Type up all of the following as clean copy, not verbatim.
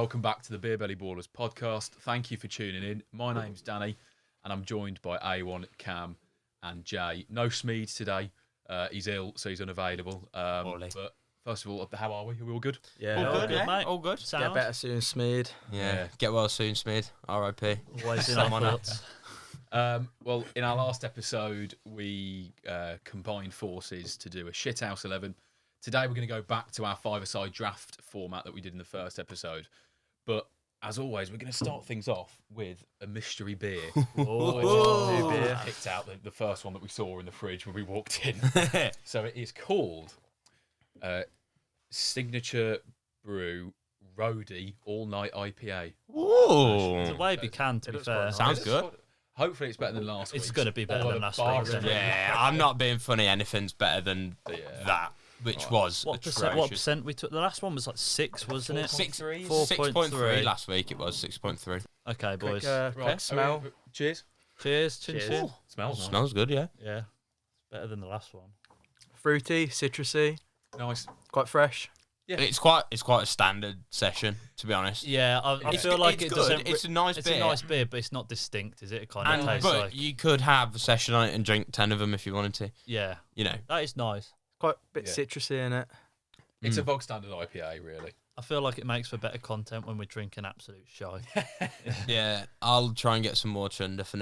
welcome back to the Beer Belly Ballers podcast. Thank you for tuning in. My name's Danny, and I'm joined by A1, Cam, and Jay. No Smeed today. He's ill, so he's unavailable. But first of all, how are we? Are we all good? Yeah, all good, mate. All good. Get better soon, Smeed. Yeah, get well soon, Smeed. R.I.P. Always in our thoughts. Well, in our last episode, we combined forces to do a shithouse 11. Today, we're going to go back to our five-a-side draft format that we did in the first episode. But as always, we're going to start things off with a mystery beer. New beer. Picked out the first one that we saw in the fridge when we walked in. So it is called Signature Brew Roadie All Night IPA. Ooh. It's a way we can, to be fair. Sounds good. Hopefully it's better than last week. It's going to be better than last week. Yeah, I'm not being funny. Anything's better than that, which was What percent we took? The last one was like 6, wasn't it? 6.3 last week. It was 6.3. Okay, boys. Right, smell. Cheers. Cheers. Chin Cheers. chin. Smells nice. Smells good, yeah. Yeah. It's better than the last one. Fruity, citrusy, Nice. quite fresh. Yeah. It's quite a standard session, to be honest. Yeah, I feel like it's it good. doesn't. It's a nice It's beer. a nice beer, but it's not distinct, is it? It kind of tastes But like. you could have a session on it and drink 10 of them if you wanted to. Yeah, You know. that is nice. Quite a bit Yeah. citrusy in it. It's a bog standard IPA, really. I feel like it makes for better content when we drink an absolute shy. Yeah, I'll try and get some more chunder for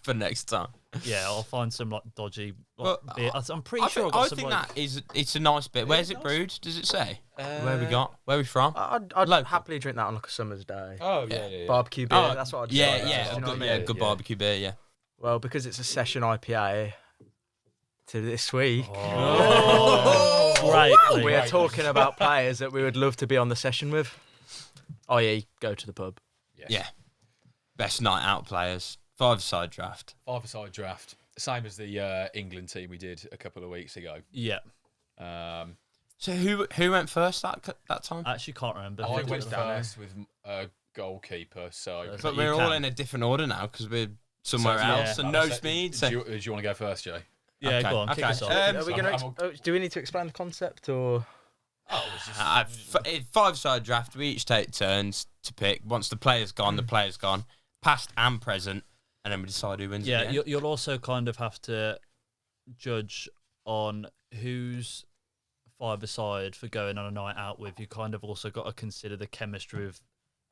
for next time. Yeah, I'll find some like dodgy But, beer. I'm pretty sure I got some like. It's a nice bit. Where's it brewed? Does it say? Where we got? Where we from? I'd Local. happily drink that on like a summer's day. Oh, yeah. Barbecue beer, Oh, that's what I'd Yeah, say. yeah, You know what I good, mean? yeah, good barbecue beer. Yeah. Well, because it's a session IPA to this week, Oh, great. we are talking about players that we would love to be on the session with, i.e. go to the pub. Yeah. Best night out players. 5-side draft. Five-a-side draft. Same as the England team we did a couple of weeks ago. Yeah, So who went first that time? I actually can't remember. I who went did it. first with a goalkeeper, so... But you we're all can. in a different order now because we're somewhere So, else. yeah. And no Smeed. So Do you want to go first, Jay? Yeah, Okay, go on, kick okay. us off. Are we gonna I'm- do we need to explain the concept or? Oh, 5-side draft. We each take turns to pick. Once the player's gone, the player's gone, past and present, and then we decide who wins. Yeah, at the end. you'll also kind of have to judge on who's 5-a-side for going on a night out with. You kind of also got to consider the chemistry of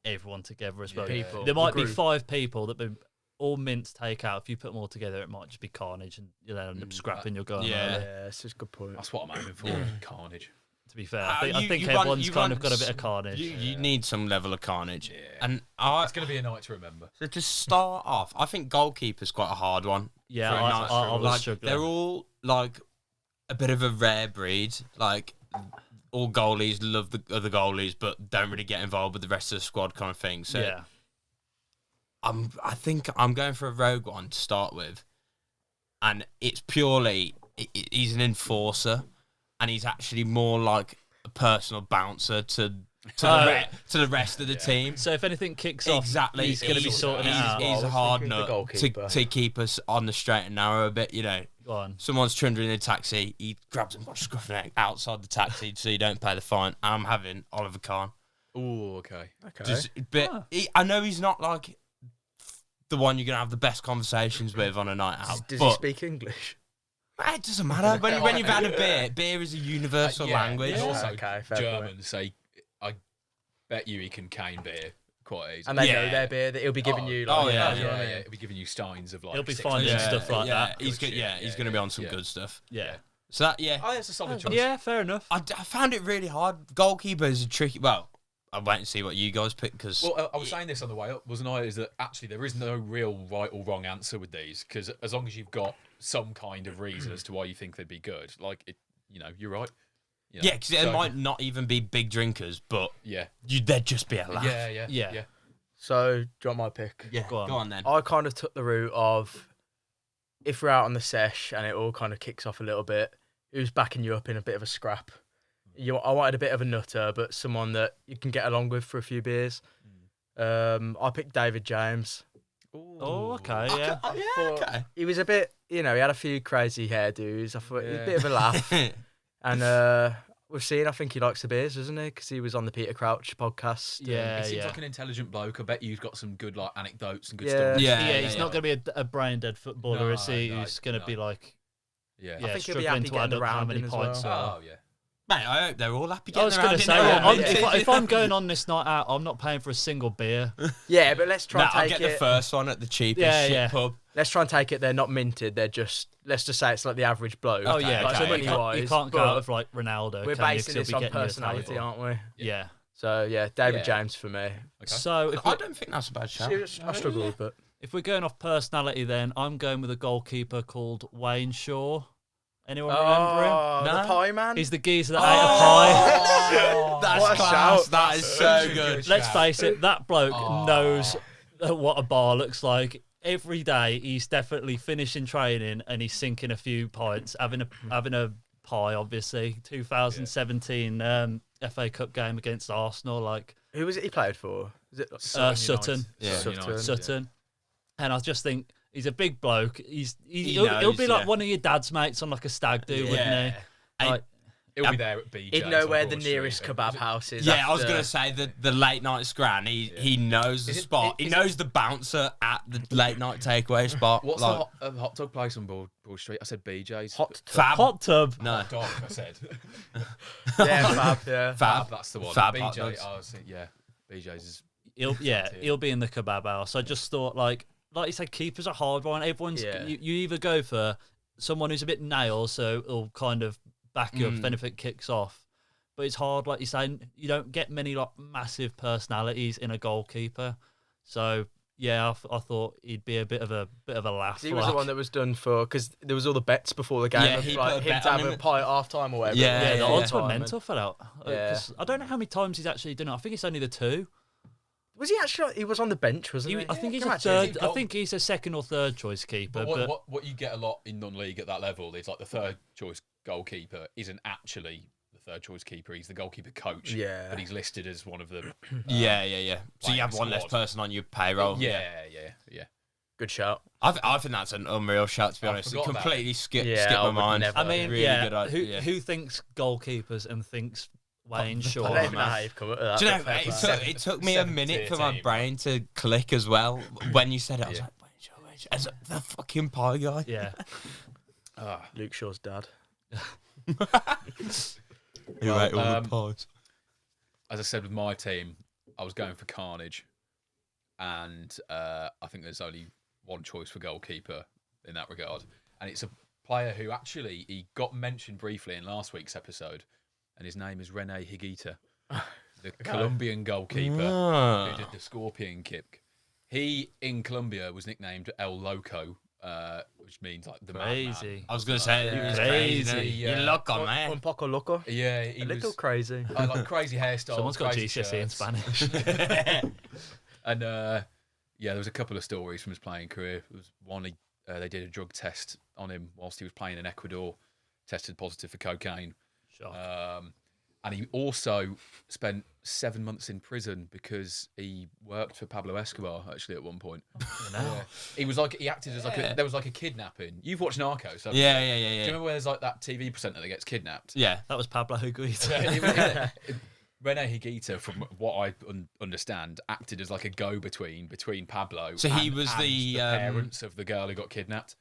everyone together as well. People. There might The be group. 5 people that be all mints take out. If you put them all together, it might just be carnage, and you'll end up scrapping your gun. yeah. Yeah, it's just a good point. That's what I'm aiming for. Carnage. To be fair, Uh, I you- think you want- everyone's you kind of want got a bit of carnage. You need some level of carnage. Yeah. And It's going to be a night to remember. so to start off, I think goalkeeper's quite a hard one. Yeah, for a night. I was Like, struggling. they're all like a bit of a rare breed. Like all goalies love the other goalies, but don't really get involved with the rest of the squad, kind of thing. So yeah, I think I'm going for a rogue one to start with, and it's purely he's an enforcer, and he's actually more like a personal bouncer to the rest of the team. so if anything kicks off, Exactly, he's going to be sorting it out. He's a was hard thinking the nut goalkeeper. to keep us on the straight and narrow a bit. You know, Go on. someone's trundling in a taxi, he grabs him by the scruff of the neck outside the taxi so you don't pay the fine. I'm having Oliver Kahn. Oh, okay. Okay. But I know he's not like the one you're gonna have the best conversations with on a night out. Does but he speak English? It doesn't matter when you've had a beer is a universal Yeah, language. and also Okay, fair Germans say, I bet you he can cane beer quite easily. And they know Yeah. their beer that he'll be giving you. oh, Like, yeah, you know what I mean? He'll be giving you steins of like. He'll be 6 finding months. stuff like that. He's Good gonna, shit, he's gonna be on some yeah. good stuff. Yeah. So that Oh, that's a solid choice. Yeah, fair enough. I found it really hard. Goalkeeper is a tricky. Well, I'll wait and see what you guys pick because Well, I was saying this on the way up, wasn't I? Is that actually there is no real right or wrong answer with these because as long as you've got some kind of reason as to why you think they'd be good, like it, you're right. You know, yeah, because it so- might not even be big drinkers, but Yeah. they'd just be a laugh. Yeah. So, do you want my pick? Yeah, Go on. then. I kind of took the route of if we're out on the sesh and it all kind of kicks off a little bit, who's backing you up in a bit of a scrap? I wanted a bit of a nutter, but someone that you can get along with for a few beers. I picked David James. Oh, okay, yeah. Okay. He was a bit, he had a few crazy hairdos. I thought he was a bit of a laugh. And we've seen, I think he likes the beers, doesn't he? Because he was on the Peter Crouch podcast. Yeah, He seems yeah. like an intelligent bloke. I bet you've got some good like anecdotes and good Yeah. stories. Yeah. He's not going to be a brain dead footballer, No, is he? no, Who's going to no. be like, Yeah. yeah, think he'll be struggling happy to getting add up how around many in as points well. are. Oh yeah. Mate, I hope they're all happy I was getting going to around say, in there. yeah, if I'm going on this night out, I'm not paying for a single beer. Yeah, but let's try Nah, and I'll take get it. the first one at the cheapest Yeah, shit yeah. pub. Let's try and take it. They're not minted. They're just. Let's just say it's like the average bloke. Oh Okay, yeah, okay, so okay. you can't go but out with like Ronaldo. We're can you? 'Cause basing he'll this be on getting you a personality, table. aren't we? Yeah. So yeah, David Yeah. James for me. Okay. So I don't think that's a bad shout. I struggled, but if we're going off personality, then I'm going with a goalkeeper called Wayne Shaw. Anyone remember him? oh, No. the pie man. He's the geezer that ate a pie. Oh, that's What a class. shout. That is so good. Let's face it, that bloke Oh. knows what a bar looks like. Every day, he's definitely finishing training and he's sinking a few pints, having a pie. Obviously, 2017 FA Cup game against Arsenal, like Who was it he played for? Is it? Sutton. Yeah. Sutton. And I just think he's a big bloke. He'll knows, be like yeah. one of your dad's mates on like a stag do, wouldn't Yeah. he? Like, He'll be there at BJ's. He'd know on where the Broad Street, nearest then. kebab house is. Yeah, I was after- gonna say the late night scran. He knows the Is it- spot. is He it- knows the bouncer at the late night takeaway spot. What's like, the hot dog place on Broad Street? I said BJ's. Hot Fab? hot tub. No, Hot dog. I said. Yeah, Fab. Yeah. Fab. That's the one. Fab hot BJ. dogs. Oh, yeah. BJ's is. He'll be in the kebab house. I just thought like you said, keepers are hard one. Everyone's Yeah. you either go for someone who's a bit nail, so it'll kind of back you up if anything kicks off. But it's hard, like you say, you don't get many like massive personalities in a goalkeeper. So yeah, I thought he'd be a bit of a laugh. He was the one that was done for because there was all the bets before the game. Yeah, of, he like put a him bet to on have a him. pie at half time or whatever. Yeah, yeah, the yeah, odds yeah. were mental for that. Yeah. 'Cause I don't know how many times he's actually done it. I think it's only the two. Was he actually? He was on the bench, wasn't he? I think he's Can you a imagine? third. I think he's a second or third choice keeper. But what you get a lot in non-league at that level is like the third choice goalkeeper isn't actually the third choice keeper. He's the goalkeeper coach. Yeah. But he's listed as one of the. yeah. So you have playing one less squad. person on your payroll. Yeah. Good shout. I think that's an unreal shout, to be I honest. It forgot about completely skipped Yeah, I my would mind. never- I mean, Really yeah. good idea. Who thinks goalkeepers and thinks Wayne Shaw? I don't even know man. how you've come up with that. Do you know, but fair it play. took, it took me a Seventh minute tier for my team, brain to click as well. When you said it, I was Yeah. like, wait, as the fucking pie guy. Yeah. Luke Shaw's dad. Who ate all um, the pies. As I said with my team, I was going for Carnage, and I think there's only one choice for goalkeeper in that regard, and it's a player who actually he got mentioned briefly in last week's episode, and his name is Rene Higuita, the Colombian goalkeeper Ah. who did the scorpion kick. He in Colombia was nicknamed El Loco, which means like the madman. Crazy. I was going to say, Yeah. it was crazy. isn't it? Crazy, You yeah. look on, man. Un poco loco. Yeah, A he little was crazy. like crazy hairstyle. Someone's got crazy GCSE in shirts. Spanish. And yeah, there was a couple of stories from his playing career. There was one they did a drug test on him whilst he was playing in Ecuador, tested positive for cocaine. Shock. And he also spent 7 months in prison because he worked for Pablo Escobar actually at one point. Yeah. He was like he acted as like there was like a kidnapping. You've watched Narcos, haven't you? Yeah. Do you remember where there's like that TV presenter that gets kidnapped? Yeah. That was Pablo Higuita. Rene Higuita, from what I understand, acted as like a go-between between Pablo. So he and- was and the, parents of the girl who got kidnapped.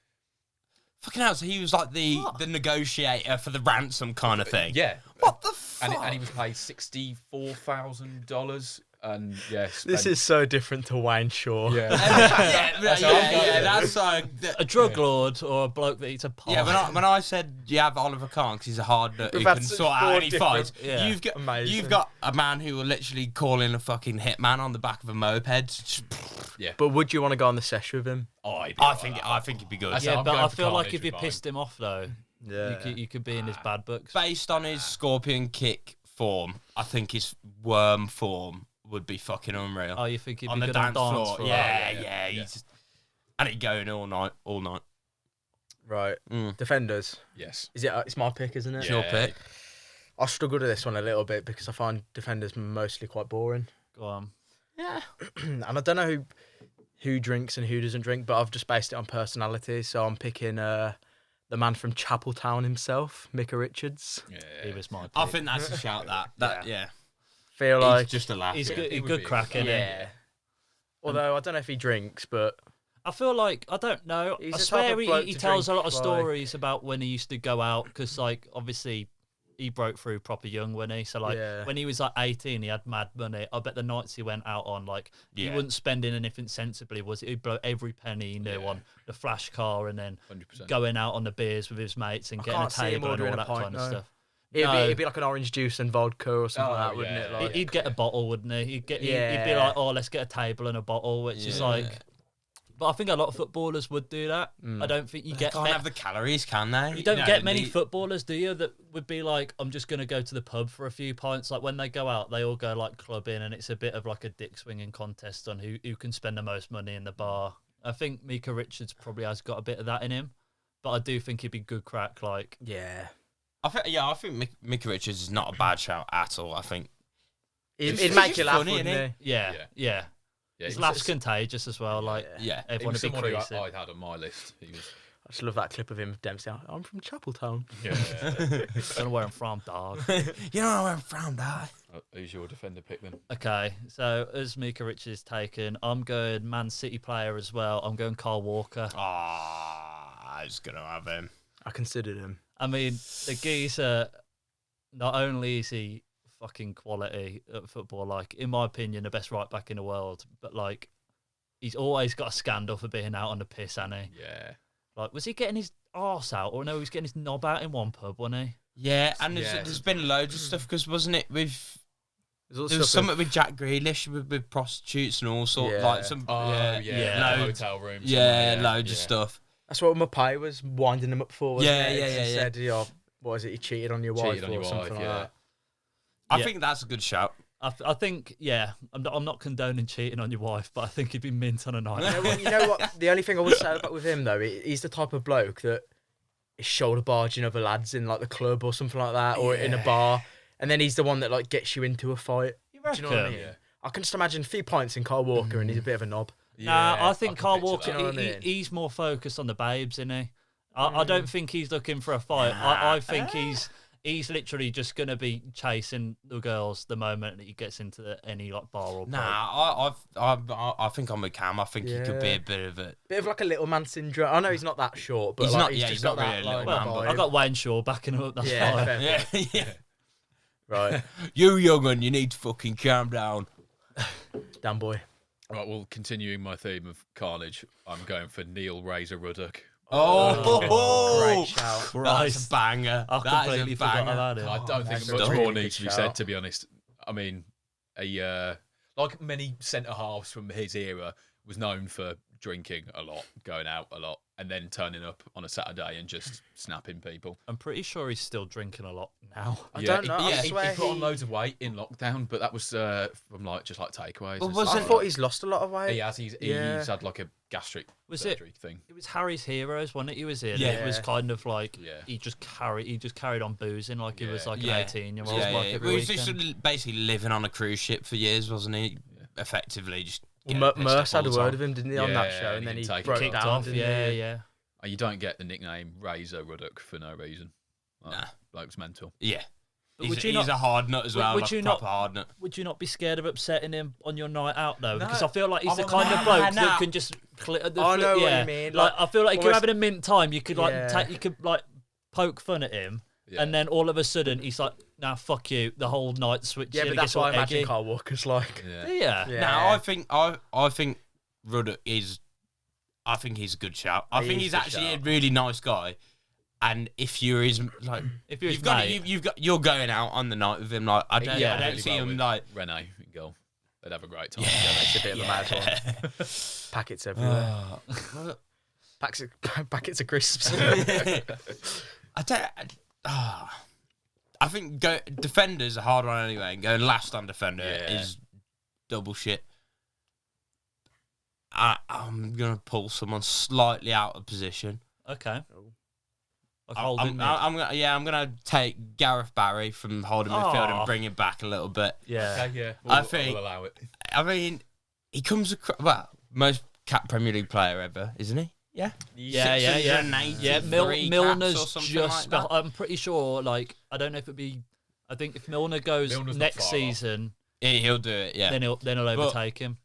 Fucking hell, so he was like the negotiator for the ransom kind of thing. Yeah, What the fuck? and he was paid $64,000, and yeah, This is so different to Wayne Shaw. yeah. That's how I'm going. that's like... A drug lord or a bloke that eats a pie. Yeah, when I said you have Oliver Kahn because he's a hard nut who We've can had such sort out four any different- fights, Yeah. Amazing. you've got a man who will literally call in a fucking hitman on the back of a moped. But would you want to go on the sesh with him? I think it'd be good. That's yeah, I'm but going I for feel like Carnage if you with pissed him off though, Yeah. you could be in his bad books. Based on his scorpion kick form, I think his worm form would be fucking unreal. Oh, you think he'd on be the good on dance dance floor. floor? Yeah. He's and he'd going all night. Right. Mm. Defenders. Yes. Is it? It's my pick, isn't it? It's your pick. I struggled with this one a little bit because I find defenders mostly quite boring. Go on. And I don't know who drinks and who doesn't drink, but I've just based it on personality. So I'm picking the man from Chapeltown himself, Micah Richards. Yeah. He was my pick. I think that's a shout. That Yeah. yeah. Feel He's like just a laugh. He's yeah. good. he He's would good be a crack, good isn't he? yeah. Although I don't know if he drinks, but I feel like I don't know. He's I the type swear of he, bloke he to tells a drink, lot of like- stories about when he used to go out because, like, obviously he broke through proper young when he. So like Yeah. when he was like 18, he had mad money. I bet the nights he went out on, like, he Yeah. wouldn't spend in anything sensibly. Was it? He'd blow every penny he knew Yeah. on the flash car and then 100%. going out on the beers with his mates and I getting a can't see him table and ordering all a that pint, kind of no. stuff. it'd be like an orange juice and vodka or something Oh, like that, wouldn't yeah. it? Like, He'd get a bottle, wouldn't he? He'd be Yeah. like, "Oh, let's get a table and a bottle," which is Yeah. like. But I think a lot of footballers would do that. I don't think you They get. can't have the calories, can they? You don't know, get they many need- footballers, do you? That would be like, I'm just gonna go to the pub for a few pints. Like when they go out, they all go like clubbing, and it's a bit of like a dick swinging contest on who can spend the most money in the bar. I think Micah Richards probably has got a bit of that in him, but I do think he'd be good crack. Like, yeah. I think Micah Richards is not a bad shout at all. I think It'd He's make just you laugh, funny, wouldn't innit? it? yeah, Yeah. his he was- laugh's contagious as well. Like, yeah. he everyone was would be someone who creasing. I'd had on my list. He was. I just love that clip of him, Dempsey. I'm from Chapeltown. Yeah. Don't know where I'm from, dog. You know where I'm from, Dad. Who's your defender pick then? Okay, so as Micah Richards taken, I'm going Man City player as well. I'm going Carl Walker. I was gonna have him. I considered him. I mean, the geezer, not only is he fucking quality at football, like, in my opinion, the best right back in the world, but, like, he's always got a scandal for being out on the piss, hasn't he? Yeah. Like, was he getting his arse out? Or no, he was getting his knob out in one pub, wasn't he? Yeah, and Yeah. there's been loads of stuff because wasn't it with There's also there was stuff something with Jack Grealish with prostitutes and all sorts Yeah. like some Oh yeah yeah. loads, Hotel rooms. yeah, loads of stuff. That's what Mapai was winding him up for. Wasn't Yeah, it? yeah, He yeah, yeah. said, what was it? He cheated on your wife Cheated on or your something wife, like yeah. that. I Yeah. think that's a good shout. I think, yeah, I'm not condoning cheating on your wife, but I think he'd be mint on a night. You know what? The only thing I would say about with him though, he's the type of bloke that is shoulder barging other lads in like the club or something like that, or in a bar, and then he's the one that like gets you into a fight. You Do you know what I reckon? mean? Yeah. I can just imagine a few pints in Carl Walker, and he's a bit of a knob. Nah, I think can Carl picture Walker, that. You know what I mean? he's more focused on the babes, isn't he? I don't think he's looking for a fight. I think he's literally just going to be chasing the girls the moment that he gets into any like bar or pub. Nah, I think I'm with Cam. I think he could be Yeah. a bit of a. Bit of like a little man syndrome. I know he's not that short, but He's like, not- he's yeah, just he's got not that really a little like, man, vibe. but- I got Wayne Shaw backing him up. That's Yeah, fine. fair Yeah, play. yeah. Right, You young un, you need to fucking calm down. damn boy. Right, well, continuing my theme of carnage, I'm going for Neil Razor Ruddock. Great shout. That's Christ. a banger. I That is completely a forgot banger. about it. I don't think that's much a really more good needs to be shout. said, to be honest. I mean, like many centre halves from his era, was known for drinking a lot, going out a lot, and then turning up on a Saturday and just snapping people. I'm pretty sure he's still drinking a lot now. I don't know. I He swear put on he- loads of weight in lockdown, but that was from just takeaways. Well, and was stuff I it- like thought that. he's lost a lot of weight. He has. He's Yeah. had like a gastric Was it- surgery thing. It was Harry's Heroes, wasn't it? He was in. Yeah. It was kind of like Yeah. he just carried on boozing like he was Yeah. like Yeah. an 18-year-old. Yeah, like yeah. every Well, he was just weekend. basically living on a cruise ship for years, wasn't he? Yeah. Effectively, just. Well, getting Merce pissed off had a all the word time. of him, didn't he, on that Yeah, show? and And then he he can take it. broke Kicked down. off. didn't Yeah, he? yeah. And you don't get the nickname Razor Ruddock for no reason. Like, Nah. bloke's mental. Yeah. But He's, would you he's not- a hard nut as well. would like you a not- proper hard nut. Would you not be scared of upsetting him on your night out though? No. Because I feel like he's the I'm kind on of that. bloke Nah, that nah. can just. I know what you mean, Like, I feel like if you're almost- having a mint time, you could like Yeah. you could like poke fun at him, Yeah. and then all of a sudden he's like, "Nah, fuck you." The whole night switches. Yeah, and but it that's gets all what I imagine eggy. Carl Walker's like. Yeah. Yeah. Yeah. Now I think Ruddock is. I think he's a good shout. I He think is he's a good actually shout. a really nice guy. And if you're his like, If you're his you've got mate. you're going out on the night with him. Like I don't Yeah, I don't really see well him with like. Renee in goal. They'd have a great time. It's a bit of a mad one. Packets everywhere. Well, Packets of crisps. I don't. I think defender's a hard one anyway, and going last on defender Yeah. is double shit. I'm gonna pull someone slightly out of position. Okay. Oh. Like holding mid. I'm gonna take Gareth Barry from holding midfield Aw. and bring him back a little bit. Yeah. Okay, yeah. I think- we'll allow it. I mean, he comes across most cap Premier League player ever, isn't he? Yeah. Yeah. 683 Milner's caps or something just. like that. I'm pretty sure. Like, I don't know if it'd be. I think if Milner goes Milner's not next far off. season, He'll do it. Yeah. then he'll overtake him.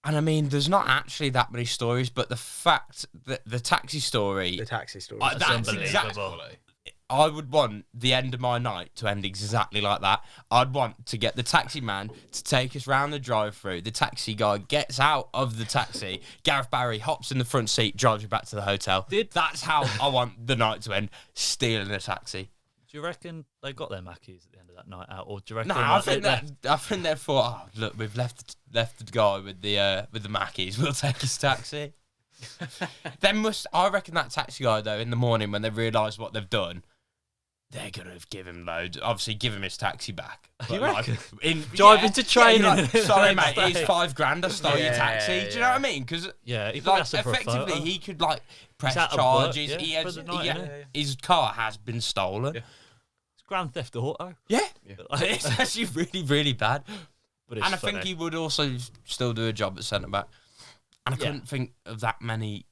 And I mean, there's not actually that many stories, but the fact that the taxi story, The taxi story. That's unbelievable. exactly. I would want the end of my night to end exactly like that. I'd want to get the taxi man to take us round the drive-through. The taxi guy gets out of the taxi. Gareth Barry hops in the front seat, drives you back to the hotel. That's how I want the night to end. Stealing a taxi. Do you reckon they got their Mackies at the end of that night out, or do you reckon? No, I think they thought, oh, look, we've left the guy with the Mackies. We'll take his taxi. I reckon that taxi guy though, in the morning when they realise what they've done, they're gonna give him loads. Obviously, give him his taxi back. You But reckon? Drive into training Sorry, the next mate. It's day." £5 I stole your taxi. Yeah, Do you know what I mean? Because Yeah, he probably like, has to for a effectively, photo. he could like press out of work, charges. yeah, He for has, the night, innit? his car has been stolen. Yeah. It's Grand Theft Auto. Yeah, Like- it's actually really, really bad. But it's And I funny. think he would also still do a job at centre back. And I Yeah. couldn't think of that many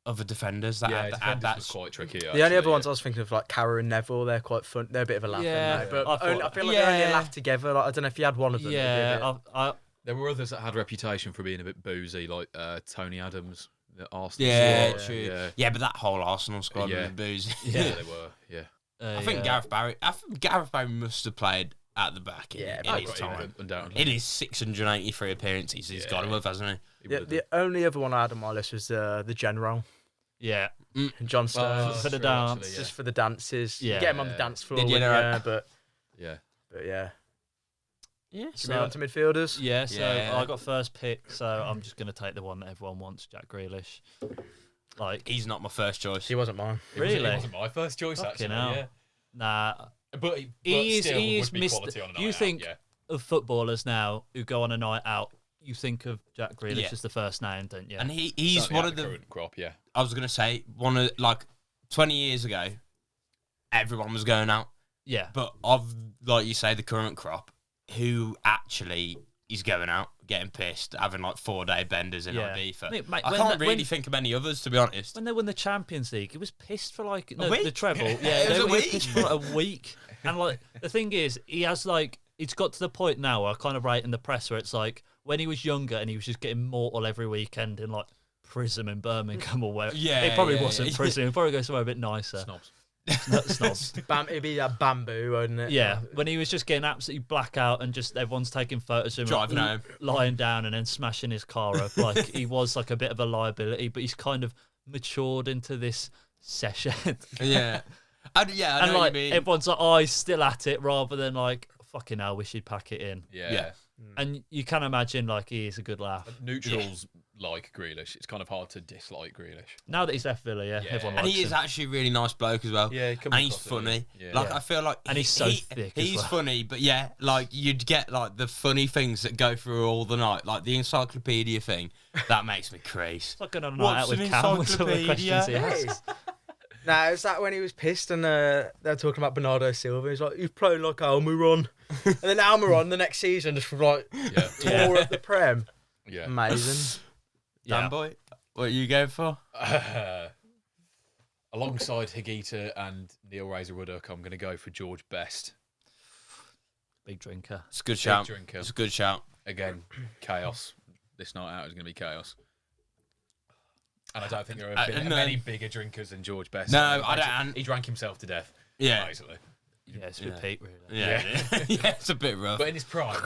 other defenders that Yeah, had defenders that. was quite tricky. The only other ones I was thinking of, like Cara and Neville, they're quite fun. They're a bit of a laugh, Yeah, aren't they? But I thought- I feel like they're only a Yeah. laugh together. Like, I don't know if you had one of them. it'd be a Yeah, bit- There were others that had reputation for being a bit boozy, like Tony Adams, the Arsenal. Yeah, squad. true. Yeah, Yeah, but that whole Arsenal squad Yeah. was boozy. yeah, they were. Yeah, I think Gareth Barry must have played at the back in, Yeah, in I his agree, time. undoubtedly. In his 683 appearances, he's got to have, hasn't he? He Yeah, would've the done. only other one I had on my list was the General, Yeah, John Well, Stones, for the true, dance, actually, just for the dances. Yeah. You get him on the dance floor, Did you wouldn't know you? it? yeah. But yeah. Yeah. Should we move on to midfielders? Yeah, so Yeah. I got first pick, so I'm just gonna take the one that everyone wants, Jack Grealish. Like, He's not my first choice. He wasn't mine. It wasn't- Really? It wasn't my first choice, Fucking actually. hell. Yeah. nah. But He is- still he would is be missed- quality on a you night think- out, yeah. Of footballers now who go on a night out, you think of Jack Grealish Yeah. as the first name, don't you? And he's Certainly one out of the. current crop, yeah. I was gonna say one of like 20 years ago, everyone was going out, yeah, but of like you say the current crop, who actually is going out, getting pissed, having like 4-day benders in Yeah. Ibiza. Mate, I when can't the- really when- think of any others, to be honest. when they won the Champions League, he was pissed for like the week? treble. It Yeah, was they a were week. pissed for like a week. And like the thing is, he has like it's got to the point now where I kind of write in the press where it's like when he was younger and he was just getting mortal every weekend in like prison in Birmingham or where. Yeah, it probably yeah, wasn't yeah. prison. He'd probably go somewhere a bit nicer. Snobs. Snobs. It'd be that bamboo, wouldn't it? Yeah, when he was just getting absolutely blackout and just everyone's taking photos of him Driving home. lying down and then smashing his car up. Like he was like a bit of a liability, but he's kind of matured into this session. Yeah. I and know what like you mean. everyone's like, oh, he's still at it, rather than like, fucking hell, wish he'd pack it in. Yeah. Yeah. And you can imagine like he is a good laugh. Neutrals like Grealish. It's kind of hard to dislike Grealish. Now that he's left Villa, yeah, Yeah. everyone And likes he is him. actually a really nice bloke as well. Yeah, he comes and he's across it, funny. yeah. Like Yeah. I feel like And he's so thick as He's well. funny, but yeah, like you'd get like the funny things that go through all the night, like the encyclopedia thing. That makes me crazy. It's like going on a night out What's with an Cam with some of the encyclopedia? questions he asks. Now, is that when he was pissed and they're talking about Bernardo Silva? He's like, he's playing like Almiron. And then Almiron the next season just like Yeah. tore up the Prem. Yeah. Amazing. Yeah. Dan boy, what are you going for? Alongside Higuita and Neil Razor-Ruddock, I'm going to go for George Best. Big drinker. It's a good shout. drinker. It's a good shout. Again, chaos. This night out is going to be chaos. And I don't think there Uh, are no. many bigger drinkers than George Best. No, I I don't- He drank himself to death, Yeah. basically. Yeah, it's Yeah. repeat really. Yeah, yeah, it's a bit rough. But in his prime,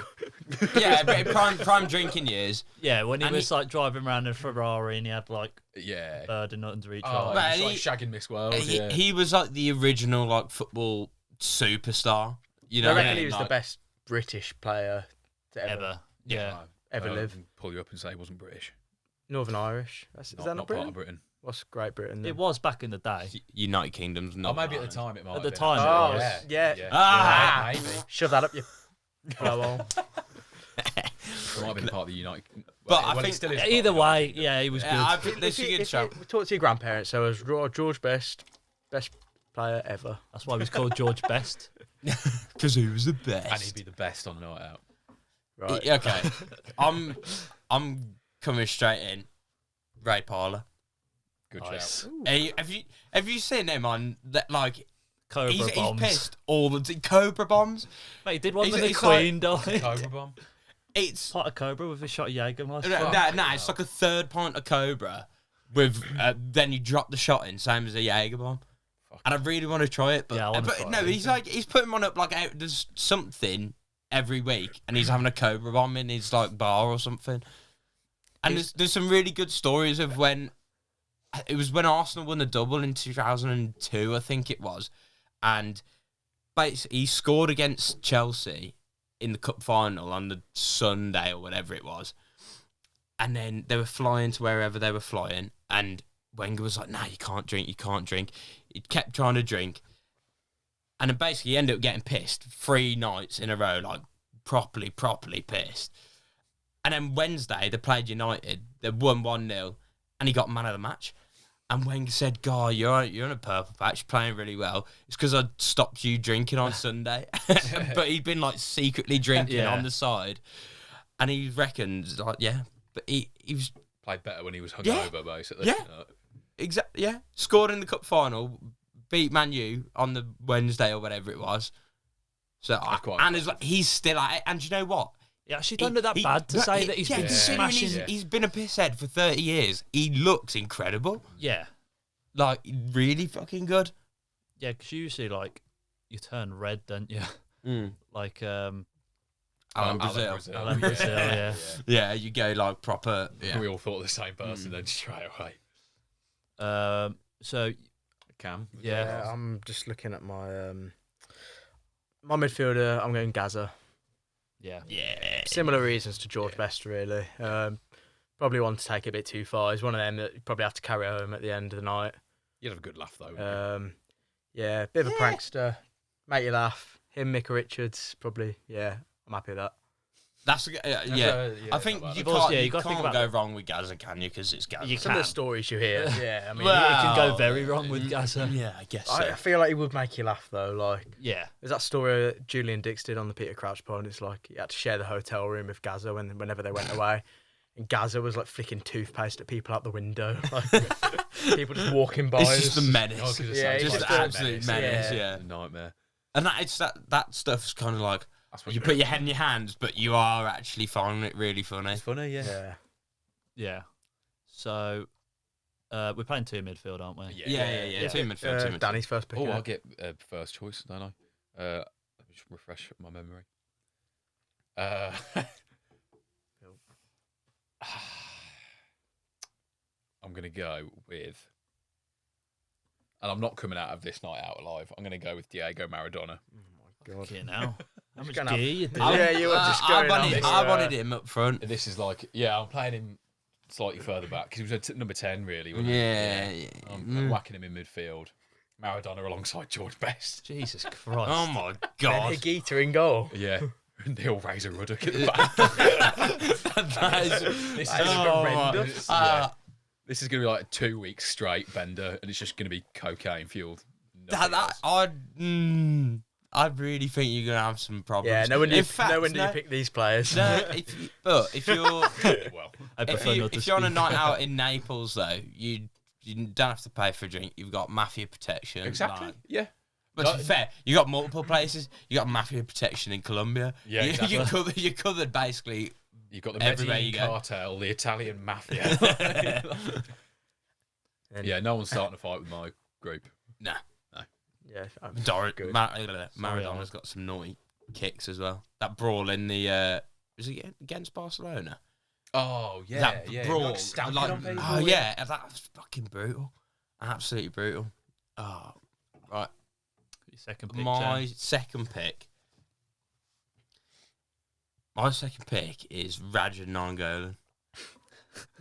Yeah, but prime drinking years. Yeah, when he And was like driving around in a Ferrari and he had like yeah. burden under each Oh, eye. Right. he's like he- shagging Miss World. He, yeah. he was like the original like football superstar. You know, I what reckon he mean? was the Like- best British player to Ever. Yeah. ever I'll live. Pull you up and say he wasn't British. Northern Irish. Is that not part Britain? of Britain. What's Great Britain? Then? It was back in the day. United Kingdom's not. Oh, maybe at the time it might. At have the been. time it Oh, was. yeah. Ah! maybe. Shove that up your blowhole. It might have been part of the United. But I it think- still is part Either of the way, yeah, he was good. Yeah, I think this is a good shout. Talk to your grandparents. So as George Best, best player ever. That's why he was called George Best. Because he was the United. And he'd best. be the best on the night out. Right. Okay, I'm coming straight in. Ray Parlour. Good Nice. shout. Hey, have you seen him on that? Like Cobra he's bombs. pissed all the Cobra bombs. Mate, he did one He's- when the he's Queen died. Cobra bomb. It's Pot of Cobra with a shot of Jägermeister. no, it's like a third pint of Cobra with then you drop the shot in, same as a Jaeger bomb. And I really want to try it, but, Yeah, I wanna but try no, it. he's putting one up like out, there's something every week, and he's having a Cobra bomb in his like bar or something. And there's some really good stories of when it was when Arsenal won the double in 2002, I think it was, and basically he scored against Chelsea in the cup final on the Sunday or whatever it was, and then they were flying to wherever they were flying, and Wenger was like, "Nah, you can't drink. He kept trying to drink, and then basically he ended up getting pissed 3 nights in a row, like properly pissed. And then Wednesday they played United, they won 1-0, and he got man of the match. And Wenger said, "Guy, you're on a purple patch, playing really well. It's because I stopped you drinking on Sunday." But he'd been like secretly drinking Yeah. on the side, and he reckons like, yeah, but he was Played better when he was Yeah. hungover, basically. Yeah. Scored in the cup final, beat Man U on the Wednesday or whatever it was. So quite and it's like, he's still at it. And do you know what? He actually don't look that bad to say that he's been considering smashing. he's been a pisshead for 30 years. He looks incredible. Yeah, Like really fucking good. yeah. Because usually, like, you turn red, don't you? Like, Alan Alan Brazil. Alan Brazil, yeah. Yeah, you go like proper. Yeah. We all thought the same person then straight away. So Cam. Yeah, I'm just looking at my my midfielder. I'm going Gaza. yeah, Yeah. Similar reasons to George Best, really. Probably want to take it a bit too far. He's one of them that you probably have to carry home at the end of the night. You'd have a good laugh though. wouldn't you? Yeah, bit of a prankster, make you laugh. Him, Micah Richards, probably. Yeah, I'm happy with that. That's yeah. I think not bad. you You've also- can't, yeah, you you gotta think can't about- go wrong with Gaza, can you? Because it's Gaza. You Some of the can. stories you hear, yeah. I mean, Well, it can go very wrong with Gaza. Yeah, I guess so. I feel like he would make you laugh though. Like, Yeah, there's that story that Julian Dix did on the Peter Crouch pod. It's like he had to share the hotel room with Gaza whenever they went away. And Gaza was like flicking toothpaste at people out the window. Like, people just walking by. It's just a menace. I was gonna Yeah, say, it's just just an a absolute menace, menace, yeah. yeah. nightmare. And that stuff's kind of like That's what you put your head in your hands, but you are actually finding it really funny. It's funny, yeah. Yeah. yeah. So we're playing 2 midfield, aren't we? Yeah. Two midfield, two midfield. Danny's first pick. Oh, yeah. I'll get first choice, don't I? Let me just refresh my memory. I'm going to go with, and I'm not coming out of this night out alive, I'm going to go with Diego Maradona. God. Okay, now. How much gonna gear have- you do? Yeah, you were just going on this, I wanted him up front. This is like, yeah, I'm playing him slightly further back because he was at number 10, really. Wasn't he? Yeah. I'm whacking him in midfield. Maradona alongside George Best. Jesus Christ. Oh my Ben god. Higuita in goal. Yeah. Neil Razor Ruddock at the back. That is horrendous. This is going to be like 2 weeks straight, Bender, and it's just going to be cocaine fueled. I really think you're gonna have some problems. Yeah, no wonder you, In fact, no wonder you pick these players. No, if you're Well, I prefer not to if you're on a speak. night out in Naples though, you don't have to pay for a drink. You've got mafia protection. exactly. like- Yeah. but to be fair, you got multiple places. You got mafia protection in Colombia. Yeah, exactly. You're covered basically. You've got the Everywhere Medellin you go. cartel, the Italian mafia. And- Yeah, no one's starting a fight with my group. Nah, Yeah, good. Maradona's got some naughty kicks as well. That brawl in the was it against Barcelona? Oh, yeah. That yeah. brawl, Like stamping like, on people, oh yeah, that was fucking brutal, absolutely brutal. Oh, right. Your second pick, My Jan. second pick. My second pick is Raja Nainggolan.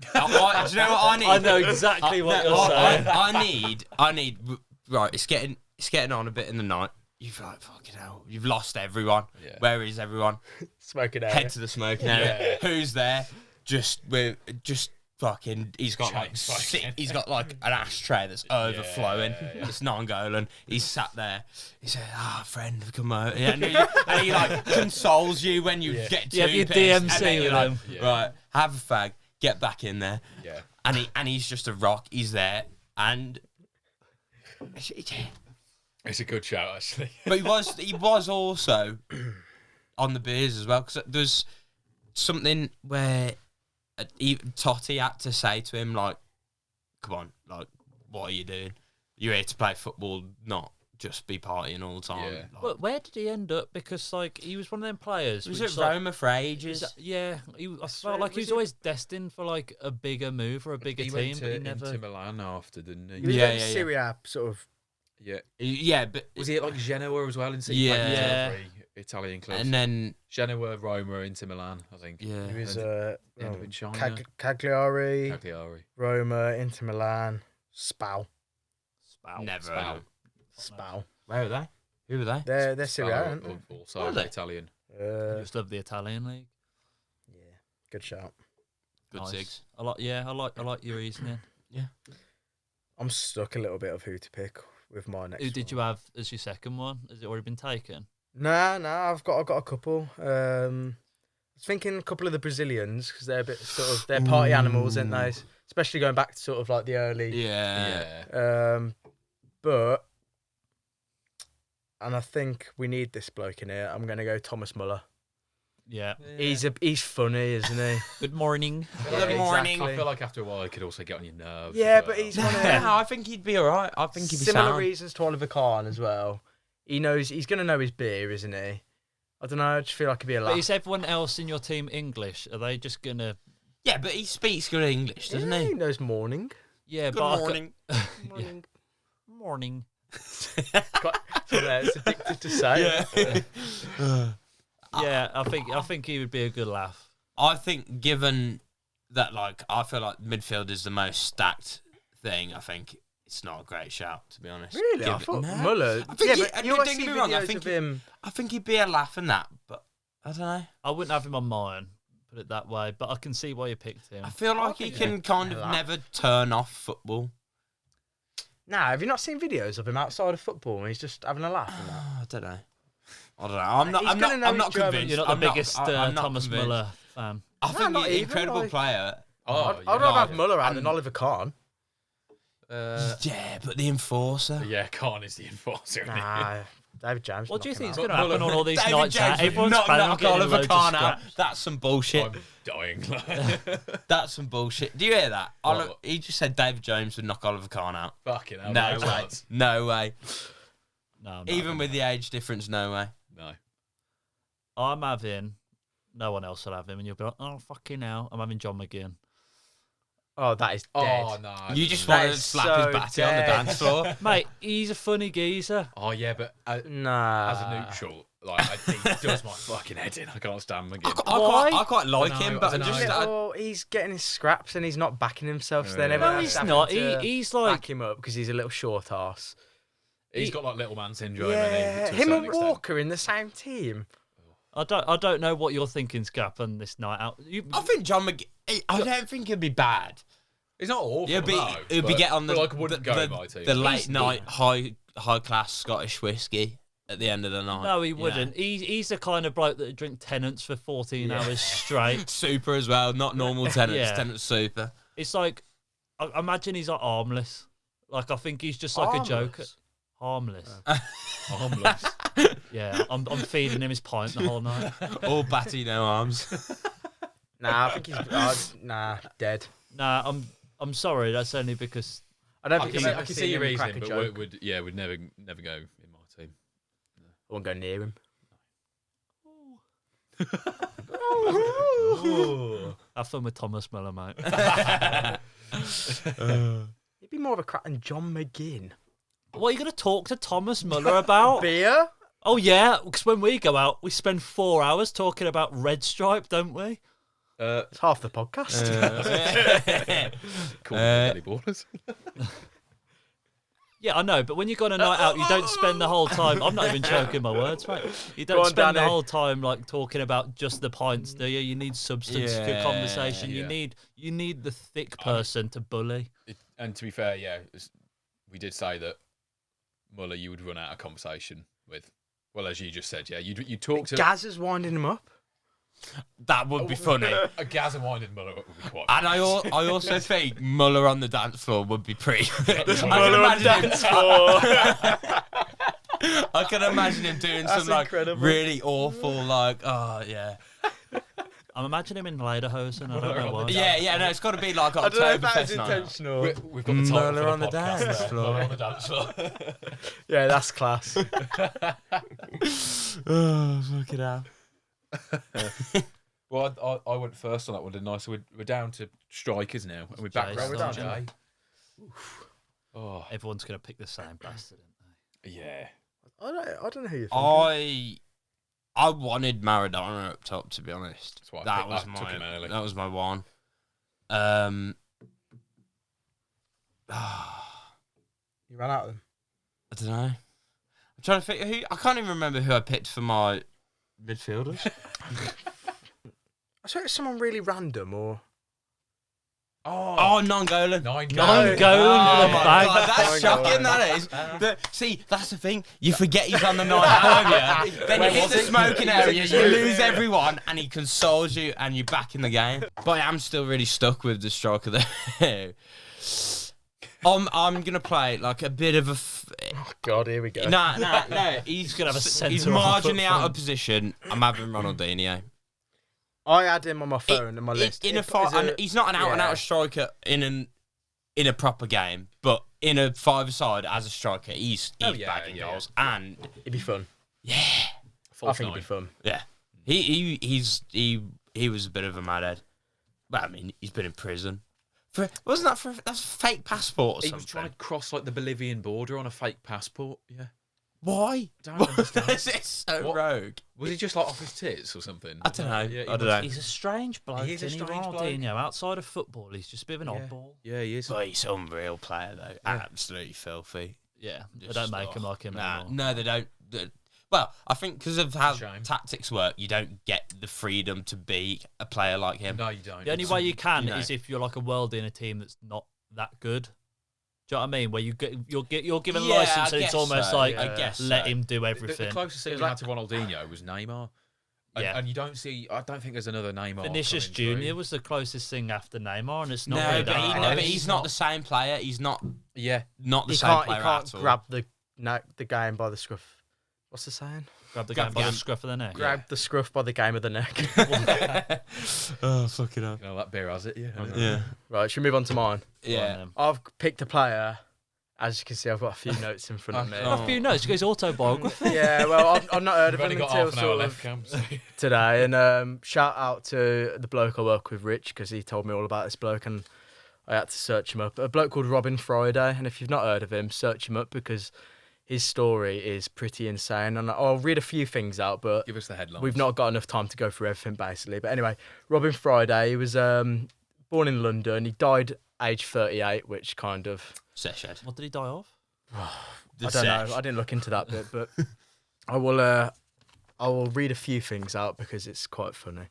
Do you know what I need? I know exactly what you're saying. I need. Right, it's getting on a bit in the night. You've like fucking hell. You've lost everyone. Yeah. Where is everyone? Smoking out. Head to the smoking area. Yeah. Who's there? Just fucking. He's got like Chain smoking. he's got like an ashtray that's overflowing. yeah. It's Nainggolan. He's sat there. He said, friend, come over. Yeah, and he like consoles you when you get too You have your pissed, and DMC then you're with like, him. Yeah. right, have a fag, get back in there. Yeah. And he's just a rock. He's there. and It's a good shout, actually. but he was also on the beers as well, because there's something where Totti had to say to him, like, come on, like, what are you doing? You're here to play football, not just be partying all the time. Yeah. Like, But where did he end up? Because like he was one of them players. he was which, at like, Roma for ages. Yeah, I swear, felt like he was was it- always destined for like a bigger move or a bigger He team, went but to he never. Inter Milan after, didn't He he? was Yeah, like yeah, yeah. Serie A sort of. Yeah. Yeah, but Was he at like Genoa as well? In Yeah. Three Italian clubs. and then Genoa, Roma, Inter Milan, I think. yeah, He was Ended up in China. Cagliari, Cagliari. Roma, Inter Milan, Spal. never. Spal. heard of him. Spal. Where were they? Who were they? They're Serie A, Spal, aren't they? Also Are they? Italian. I just love the Italian league. Yeah, good shout. Good Nice. six. I like your reasoning. I'm stuck a little bit of who to pick with my next. Who did you one. have as your second one? Has it already been taken? Nah, I've got a couple. I was thinking a couple of the Brazilians because they're a bit sort of they're party animals, aren't they? Especially going back to sort of like the early. Yeah. Yeah. But and I think we need this bloke in here. I'm gonna go Thomas Muller. Yeah. He's funny, isn't he? Good morning. Good morning. I feel like after a while, it could also get on your nerves. Yeah, as but well. he's one of Yeah, I think he'd be alright. I think he'd be similar sound. reasons to Oliver Kahn as well. He knows he's gonna know his beer, isn't he? I don't know. I just feel like it'd be a But laugh. is everyone else in your team English? Are they just gonna? Yeah, but he speaks good English, doesn't Yeah, he? he knows morning. Yeah, Good but morning. Morning. morning. It's addicted to say. Yeah, I think he would be a good laugh. I think given that, like, I feel like midfield is the most stacked thing, I think it's not a great shout, to be honest. Really? I Given- thought No. Muller. I think Yeah, he- but no, you always don't see get me wrong, I videos think of he- him. I think he'd be a laugh in that, but I don't know. I wouldn't have him on mine, put it that way. But I can see why you picked him. I feel like he think can kind of laugh. never turn off football. Nah, have you not seen videos of him outside of football and he's just having a laugh and that? I don't know. I'm not. He's I'm gonna not. know I'm his not German. convinced. You're not the I'm biggest I'm not Thomas convinced. Muller fan. I No, think not he's an even, incredible like- player. Oh, I'd rather have yeah. Muller out And- than Oliver Kahn. Yeah, but the enforcer. Yeah, Khan is the enforcer. isn't he? Nah, David James. What do you knock him think is out. going to happen on all these David nights out? James would Everyone's not planning on knock getting Oliver loads of Kahn out. scraps. That's some bullshit. I'm dying. That's some bullshit. Do you hear that? What? He just said David Jones would knock Oliver Kahn out. Fucking hell. No no way. chance. No way. No, I'm not Even having with the age difference, no way. No. I'm having. No one else will have him, and you'll be like, "Oh fucking hell!" I'm having John McGinn. Oh, that is dead. Oh, no. You just That want to is slap so his batty on the dead. dance floor. Mate, he's a funny geezer. Oh, yeah, but Nah. as a neutral, like, he does my fucking head in. I can't stand him again. I quite like I him, know, but I know. just Oh, he's getting his scraps and he's not backing himself. So then Yeah. everyone No, else he's having not. to He's like back him up because he's a little short ass. He's got, like, little man syndrome. Yeah, to a him certain and extent. Walker in the same team. I don't know what you're thinking, Scap, on this night out. I think John McGinn. I don't think he'd be bad. He's not awful. He'd be. no, He'd be but- get on the but, like, wouldn't go the, in my team. the late He's- night high class Scottish whiskey at the end of the night. No, he you know. wouldn't. He's the kind of bloke that would drink Tennants for 14 hours straight. Super as well, not normal tenants. Yeah. Tenants super. It's like, I imagine he's like harmless. Like I think he's just like a joker. Harmless. Harmless. Yeah, I'm feeding him his pint the whole night. All batty, no arms. Nah, I think he's dead. Nah, I'm sorry. That's only because I don't I think can, I've I ever can seen see your him crack reasoning, a but joke. would never go in my team. I won't go near him. have fun with Thomas Muller, mate. He'd be more of a crack than John McGinn. What are you going to talk to Thomas Muller about? Beer? Oh yeah, because when we go out, we spend 4 hours talking about Red Stripe, don't we? It's half the podcast. Cool. Belly ballers. Yeah, I know, but when you go on a night out, you don't spend the whole time. I'm not even choking my words, right? You Go don't on, spend the Danny. whole time like talking about just the pints, do you? You need substance to Yeah, conversation. yeah. You need the thick person to bully. And to be fair, yeah, we did say that Muller you would run out of conversation with. Well, as you just said, yeah, you talk to. Gaz is winding him up. That would be funny. A Gaz and Winded Muller would be quite. And I also think Muller on the dance floor would be pretty. Muller on dance floor. I can imagine him doing That's some incredible. really awful oh yeah. I'm imagining him in Lederhosen. I don't know why. Yeah, no, it's got to be like I don't know if that's Oktoberfest night. intentional. We've got the title Muller for on the podcast dance there. floor. Muller on the dance floor. Yeah, that's class. Oh, fucking hell. Well, I went first on that one, didn't I? So we're down to strikers now, and we're back Jay's round starting. Jay. Oh, Everyone's going to pick the same bastard, aren't yeah. I don't know who you're thinking. I wanted Maradona up top, to be honest. That's why I That picked was that, took him early. that was my one. You ran out of them. I don't know. I'm trying to think who. I can't even remember who I picked for my midfielders. I swear it's someone really random or. Oh, Non-Golan. Nine they? goals. Going Oh for the my bag. God, that's shocking. That is. See, that's the thing. You forget he's on the night out of you. Then you hit the smoking area, you lose everyone, and he consoles you, and you're back in the game. But I am still really stuck with the striker there. I'm gonna play like a bit of a. God, here we go. No. He's gonna have a he's centre half up marginally out of front. position. I'm having Ronaldinho. I had him on my phone on my list. He's not an out and out striker in a proper game, but in a five-a-side as a striker, he's bagging goals, and It'd be fun. yeah, I think it'd be fun. yeah. He was a bit of a madhead. But I mean, he's been in prison. That's a fake passport or He something? was trying to cross like the Bolivian border on a fake passport. Yeah. Why? Don't understand. It's so What? rogue. Was he just like off his tits or something? I don't know. Yeah, he I don't was- know. He's a strange bloke. He is a isn't he, strange bloke. Ronaldinho? Outside of football, he's just a bit of an Yeah. oddball. Yeah, he is. But he's an unreal player though. Absolutely filthy. Yeah, they Just, don't make him like him anymore. No, they don't. Well, I think because of how Shame. tactics work, you don't get the freedom to be a player like him. No, you don't. The only way you can you know. is if you're like a world in a team that's not that good. Do you know what I mean? Where you're given Yeah, license I and it's guess almost so. like I guess let so. him do The everything. closest thing we had to Ronaldinho was Neymar. And, Yeah. and you don't see. I don't think there's another Neymar. Vinicius coming through. Junior was the closest thing after Neymar, and it's not No, really but, that close. he's not the same player. He's not Yeah. the He same can't player at all. grab the game by the scruff. What's the saying? Grab the Grab game by the the- scruff of the neck. Grab the scruff by the game of the neck. Oh, fucking hell. You know that beer has it. Yeah. Yeah. Right, should we move on to mine? Yeah. I've picked a player. As you can see, I've got a few notes in front of me. Oh. A few notes. Goes autobiography. Yeah, well, I've not heard of We've him only got until half an hour sort left, of Cam. So. today. And shout out to the bloke I work with, Rich, because he told me all about this bloke and I had to search him up. A bloke called Robin Friday, and if you've not heard of him, search him up because his story is pretty insane. And I'll read a few things out, but Give us the headlines. we've not got enough time to go through everything, basically. But anyway, Robin Friday, he was born in London. He died age 38, which kind of... Seshed. What did he die of? I don't know. I didn't look into that bit, but I will read a few things out because it's quite funny.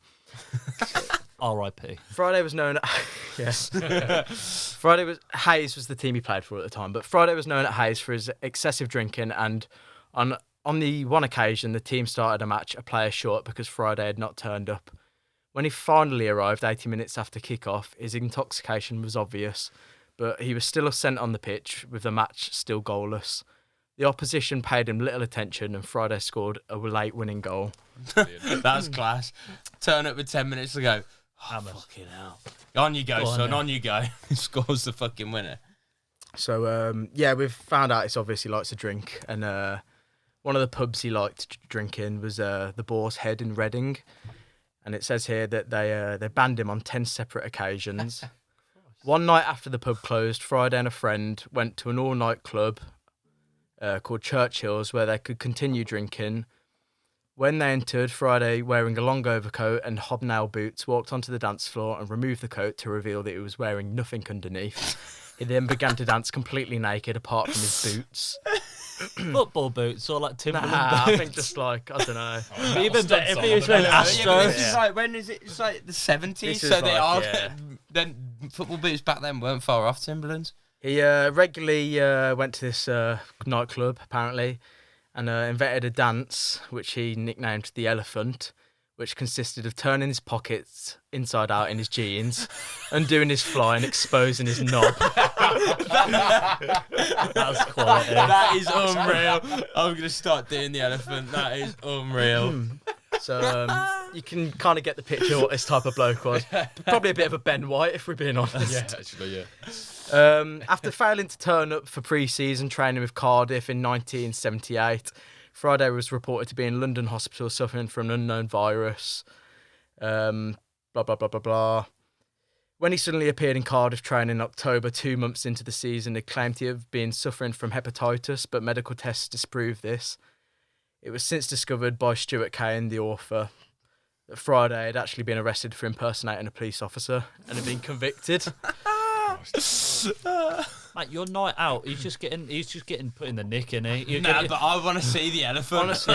R.I.P. Friday was known at yes. Hayes was the team he played for at the time, but Friday was known at Hayes for his excessive drinking, and on the one occasion the team started a match a player short because Friday had not turned up. When he finally arrived 80 minutes after kick-off, his intoxication was obvious, but he was still sent on the pitch with the match still goalless. The opposition paid him little attention and Friday scored a late winning goal. That's class. Turn up with 10 minutes to go. Oh, fucking hell. On you go, Go on, son. then. On you go. He scores the fucking winner. So, yeah, we've found out he obviously likes to drink. And one of the pubs he liked drinking was the Boar's Head in Reading. And it says here that they banned him on 10 separate occasions. One night after the pub closed, Friday and a friend went to an all-night club called Churchill's where they could continue drinking. When they entered, Friday, wearing a long overcoat and hobnail boots, walked onto the dance floor and removed the coat to reveal that he was wearing nothing underneath. He then began to dance completely naked apart from his boots. Football boots or like Timberland Nah, I boots. think just like, I don't know. Even better if he was wearing Yeah, but Astros. this is like, when is it? It's like the 70s. This So is they like, are. yeah. Then football boots back then weren't far off Timberlands. He regularly went to this nightclub, apparently, and invented a dance, which he nicknamed the Elephant, which consisted of turning his pockets inside out in his jeans, undoing his fly and exposing his knob. That's quality. That is unreal. I'm gonna start doing the elephant. That is unreal. So you can kind of get the picture of what this type of bloke was. Probably a bit of a Ben White, if we're being honest. Yeah, actually, yeah. After failing to turn up for pre-season training with Cardiff in 1978, Friday was reported to be in London hospital suffering from an unknown virus. Blah, blah, blah, blah, blah. When he suddenly appeared in Cardiff training in October, 2 months into the season, he claimed to have been suffering from hepatitis, but medical tests disproved this. It was since discovered by Stuart Kane, the author, that Friday had actually been arrested for impersonating a police officer and had been convicted. Mate, your night out, he's just getting put in the nick, innit? You're Nah, getting- but I want to see the elephant. Honestly,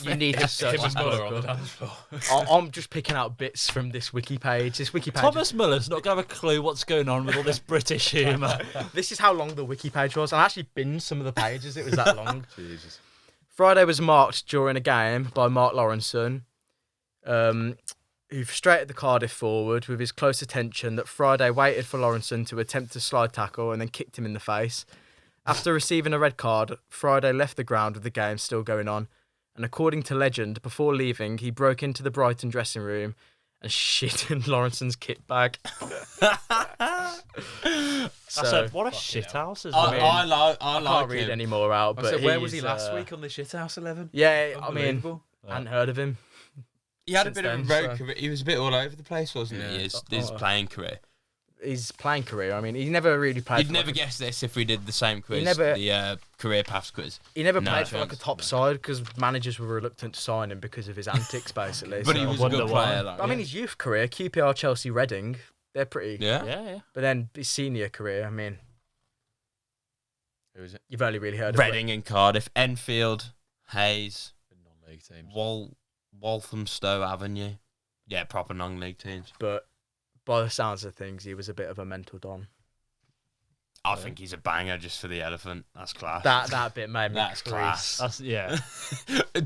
you need to search Thomas this Muller bloke on the up. dance floor. I'm just picking out bits from this wiki page. This wiki page. Thomas Muller's not going to have a clue what's going on with all this British humour. This is how long the wiki page was. I actually binned some of the pages. It was that long. Jesus. Friday was marked during a game by Mark Lawrenson, who frustrated the Cardiff forward with his close attention that Friday waited for Lawrenson to attempt a slide tackle and then kicked him in the face. After receiving a red card, Friday left the ground with the game still going on, and according to legend, before leaving, he broke into the Brighton dressing room and shit in Lawrenson's kit bag. I said, what a shit house is I that? like Can't read him. any more out, I but said, where was he he's, last week on the Shithouse 11? Yeah, I mean, Unbelievable. I hadn't heard of him. He had a since bit of a then, road so- career. He was a bit all over the place, wasn't Yeah. he? His playing career. His playing career, I mean, he never really played. You'd for never like guess this if we did the same quiz, never- the career paths quiz. he never No played for like a chance. top side because managers were reluctant to sign him because of his antics, basically. But so- he was a wonder good why. player. Like, I mean, his youth career, QPR, Chelsea, Reading, they're pretty. yeah. Yeah. But then his senior career, I mean, Who is it? you've only really heard of Reading and Cardiff, Enfield, Hayes, The non-league teams. Walthamstow Avenue. Yeah, proper non-league teams. but by the sounds of things, he was a bit of a mental don. I think he's a banger just for the elephant. That's class. That bit made me That's crease. class. That's, yeah.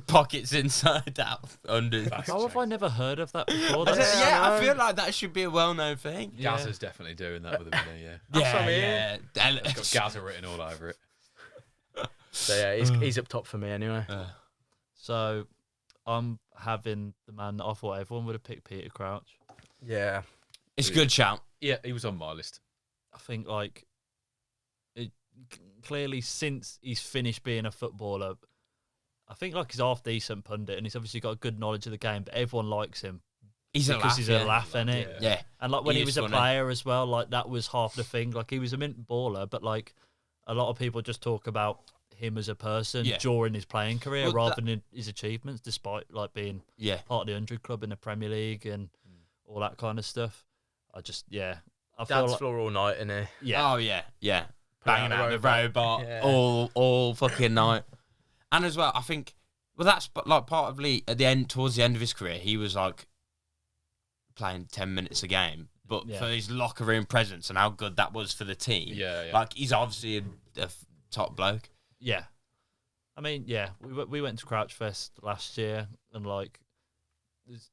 Pockets inside out, under. How have I never heard of that before? I That's- don't- yeah, I I know. feel like that should be a well-known thing. Yeah. Gazza's definitely doing that with a minute, yeah. That's yeah, what I mean. yeah. It's got Gazza written all over it. So yeah, he's up top for me anyway. So I'm having the man that I thought everyone would have picked, Peter Crouch. Yeah, It's a good shout. Yeah, he was on my list. I think clearly since he's finished being a footballer, I think he's half decent pundit and he's obviously got a good knowledge of the game, but everyone likes him He's a because laugh, he's yeah. a laugh, innit? Yeah. Yeah. And when He he is was a funny. player as well, that was half the thing. He was a mint baller, but a lot of people just talk about him as a person Yeah. during his playing career Well, rather than his achievements, despite being Yeah. part of the 100 club in the Premier League and all that kind of stuff. I feel dance like, floor all night, innit? yeah. Oh yeah, yeah. Put Banging out out the the robot Yeah. all fucking night. And as well, I think that's part of at the end, towards the end of his career, he was playing 10 minutes a game, but Yeah. for his locker room presence and how good that was for the team. Yeah, yeah. He's obviously a top bloke. Yeah. I mean, yeah, we went to Crouch Fest last year and there's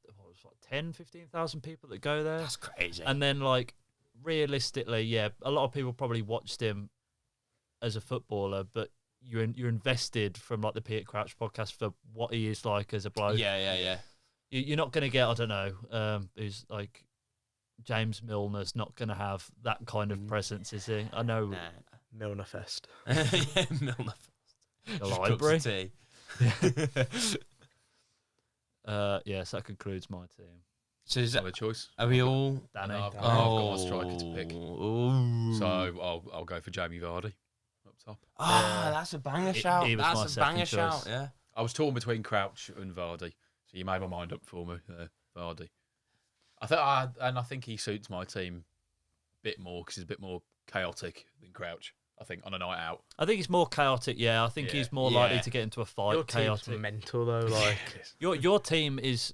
10,000-15,000 people that go there. That's crazy. And then realistically, yeah, a lot of people probably watched him as a footballer, but you're invested from the Peter Crouch podcast for what he is like as a bloke. yeah. You're not going to get, I don't know, who's James Milner's not going to have that kind of presence, is he? I know Nah. Milner Fest. Yeah, Milner. the Cups of library. tea. Yes, that concludes my team. So is that, Solid choice. are we all? Danny. I've got a striker to pick. Ooh. So I'll go for Jamie Vardy up top. Ah, that's a banger shout. he was my That's a banger second shout. choice. Yeah. I was torn between Crouch and Vardy, so you made my mind up for me there, Vardy. I think he suits my team a bit more because he's a bit more chaotic than Crouch. I think on a night out. I think he's more chaotic, yeah. I think Yeah. he's more Yeah. likely to get into a fight, Your team's chaotic. mental though. Your team is...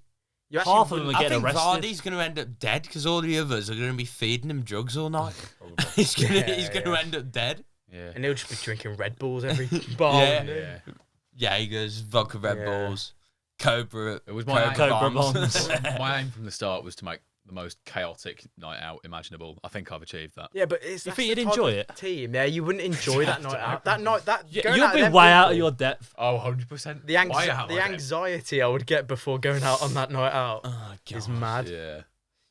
You Half of them are I getting think arrested. Vardy's going to end up dead because all the others are going to be feeding him drugs all night. Probably. he's going Yeah. to end up dead. Yeah. and he'll just be drinking Red Bulls every bar. Yeah. wouldn't he? Yeah. Jaegers, vodka Red Yeah. Bulls, Cobra. It was my Cobra bombs. bombs. my aim from the start was to make the most chaotic night out imaginable. I think I've achieved that. Yeah, but it's You that's think you'd the type enjoy of it? Team, yeah, you wouldn't enjoy that night out. That night, going You'll out be with them way out of people, your depth. Oh, 100%. The anxiety I would get before going out on that night out Oh, is God. mad, Yeah.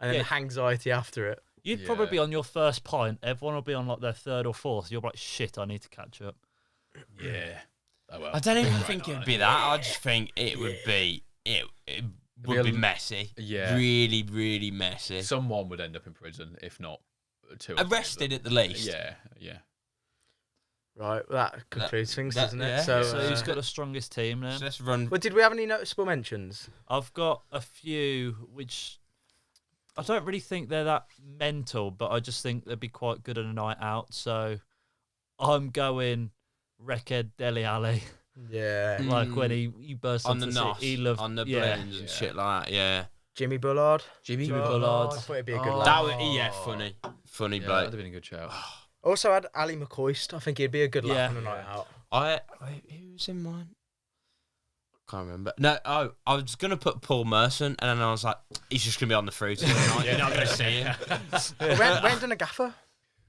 and then Yeah. the anxiety after it. You'd Yeah. probably be on your first pint. Everyone will be on like their third or fourth. You're like, shit, I need to catch up. Yeah. Oh, well. I don't even Right think on it'd it. be that. I just think it would be it would be messy. Yeah. Really, really messy. Someone would end up in prison, if not two. or three of Arrested them. at the least. Yeah, yeah. Right, that concludes things, that- doesn't it? yeah. So, So who's got the strongest team then? So let's run. well, did we have any noticeable mentions? I've got a few which I don't really think they're that mental, but I just think they'd be quite good on a night out. So I'm going Reked Dele Alli. Yeah, Like when he bursts on the onto nos, he loved on the yeah. blends and Yeah. shit like that. Yeah. Jimmy Bullard. Jimmy Bullard. I thought it'd be a good Oh. lad. That would, yeah, funny Yeah, bloke. that'd have been a good shout. Also had Ali McCoist. I think he'd be a good lad Yeah. on a night out. Who was in mine? Can't remember. No, I was gonna put Paul Merson, and then I was like, he's just gonna be on the fruit. You're not gonna see him. Rendon a gaffer.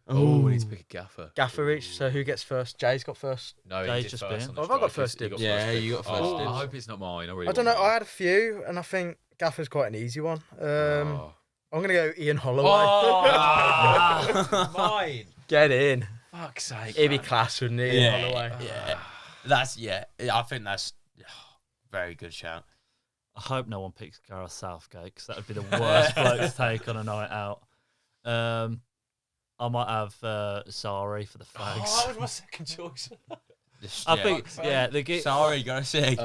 Oh, we need to pick a gaffer. Gaffer each. So who gets first? Jay's got first. No, Jay's he did just first been. on the Oh, have I got strike. first He dibs? Yeah, pick. you got first Oh, dibs. I hope it's not mine. I, really I don't know. want I had a few, and I think Gaffer's quite an easy one. Oh. I'm gonna go Ian Holloway. Oh, mine. Get in. Fuck's sake. He'd be man. class, wouldn't he? Ian Holloway. Yeah. That's I think that's very good shout. I hope no one picks Gareth Southgate because that would be the worst bloke to take on a night out. I might have Sari for the fags. Oh, that was my second choice. I think, yeah, Sorry, gotta say.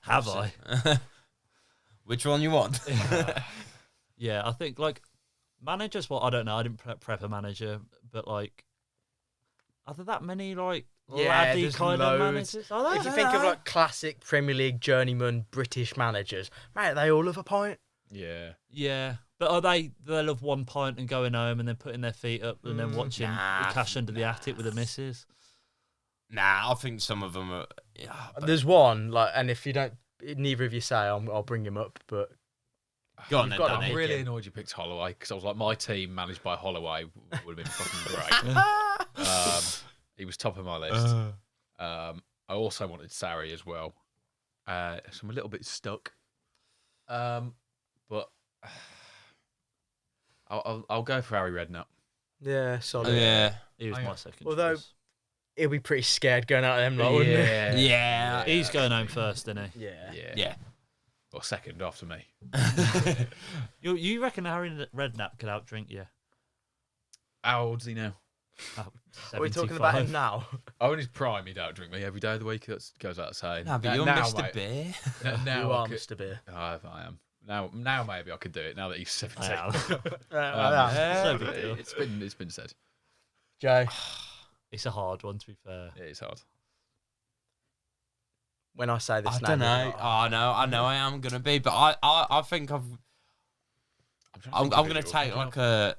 have I? Which one you want? Yeah, I think like managers. Well, I don't know. I didn't prep a manager, but like, are there that many like Yeah, laddie there's kind of loads. managers? Are there? If you think of like classic Premier League journeyman British managers, mate, they all have a pint. Yeah. Yeah, but are they love one pint and going home and then putting their feet up and then watching nah, the Cash Under the Attic with the missus? Nah, I think some of them are. Yeah, but There's one like, and if you don't, neither of you say, I'll bring him up. But go on you've then, got to Danny. I'm make really it. annoyed you picked Holloway because I was like, my team managed by Holloway would have been fucking great. He was top of my list. I also wanted Sarri as well. So I'm a little bit stuck. But I'll go for Harry Redknapp. yeah, solid. Yeah. He was I- my second Although- choice. He'll be pretty scared going out of them lot, wouldn't he? Yeah. He's going home first, isn't he? Yeah. Yeah. Yeah. Or second after me. You reckon Harry Redknapp could outdrink you? How old's he now? Oh, Are we talking about 75. him now? Oh, in his prime, he'd outdrink me every day of the week. That goes without saying. Nah, but you're now, Mr. mate, Beer. Now you I are could- Mr. Beer. I am. Now maybe I could do it. Now that he's 17. I am. Yeah. No big deal. It's been said. Jay, It's a hard one, to be fair. It is hard. when I say this I name, don't know. you're like, I know I am gonna be, but I think I'm gonna take like a.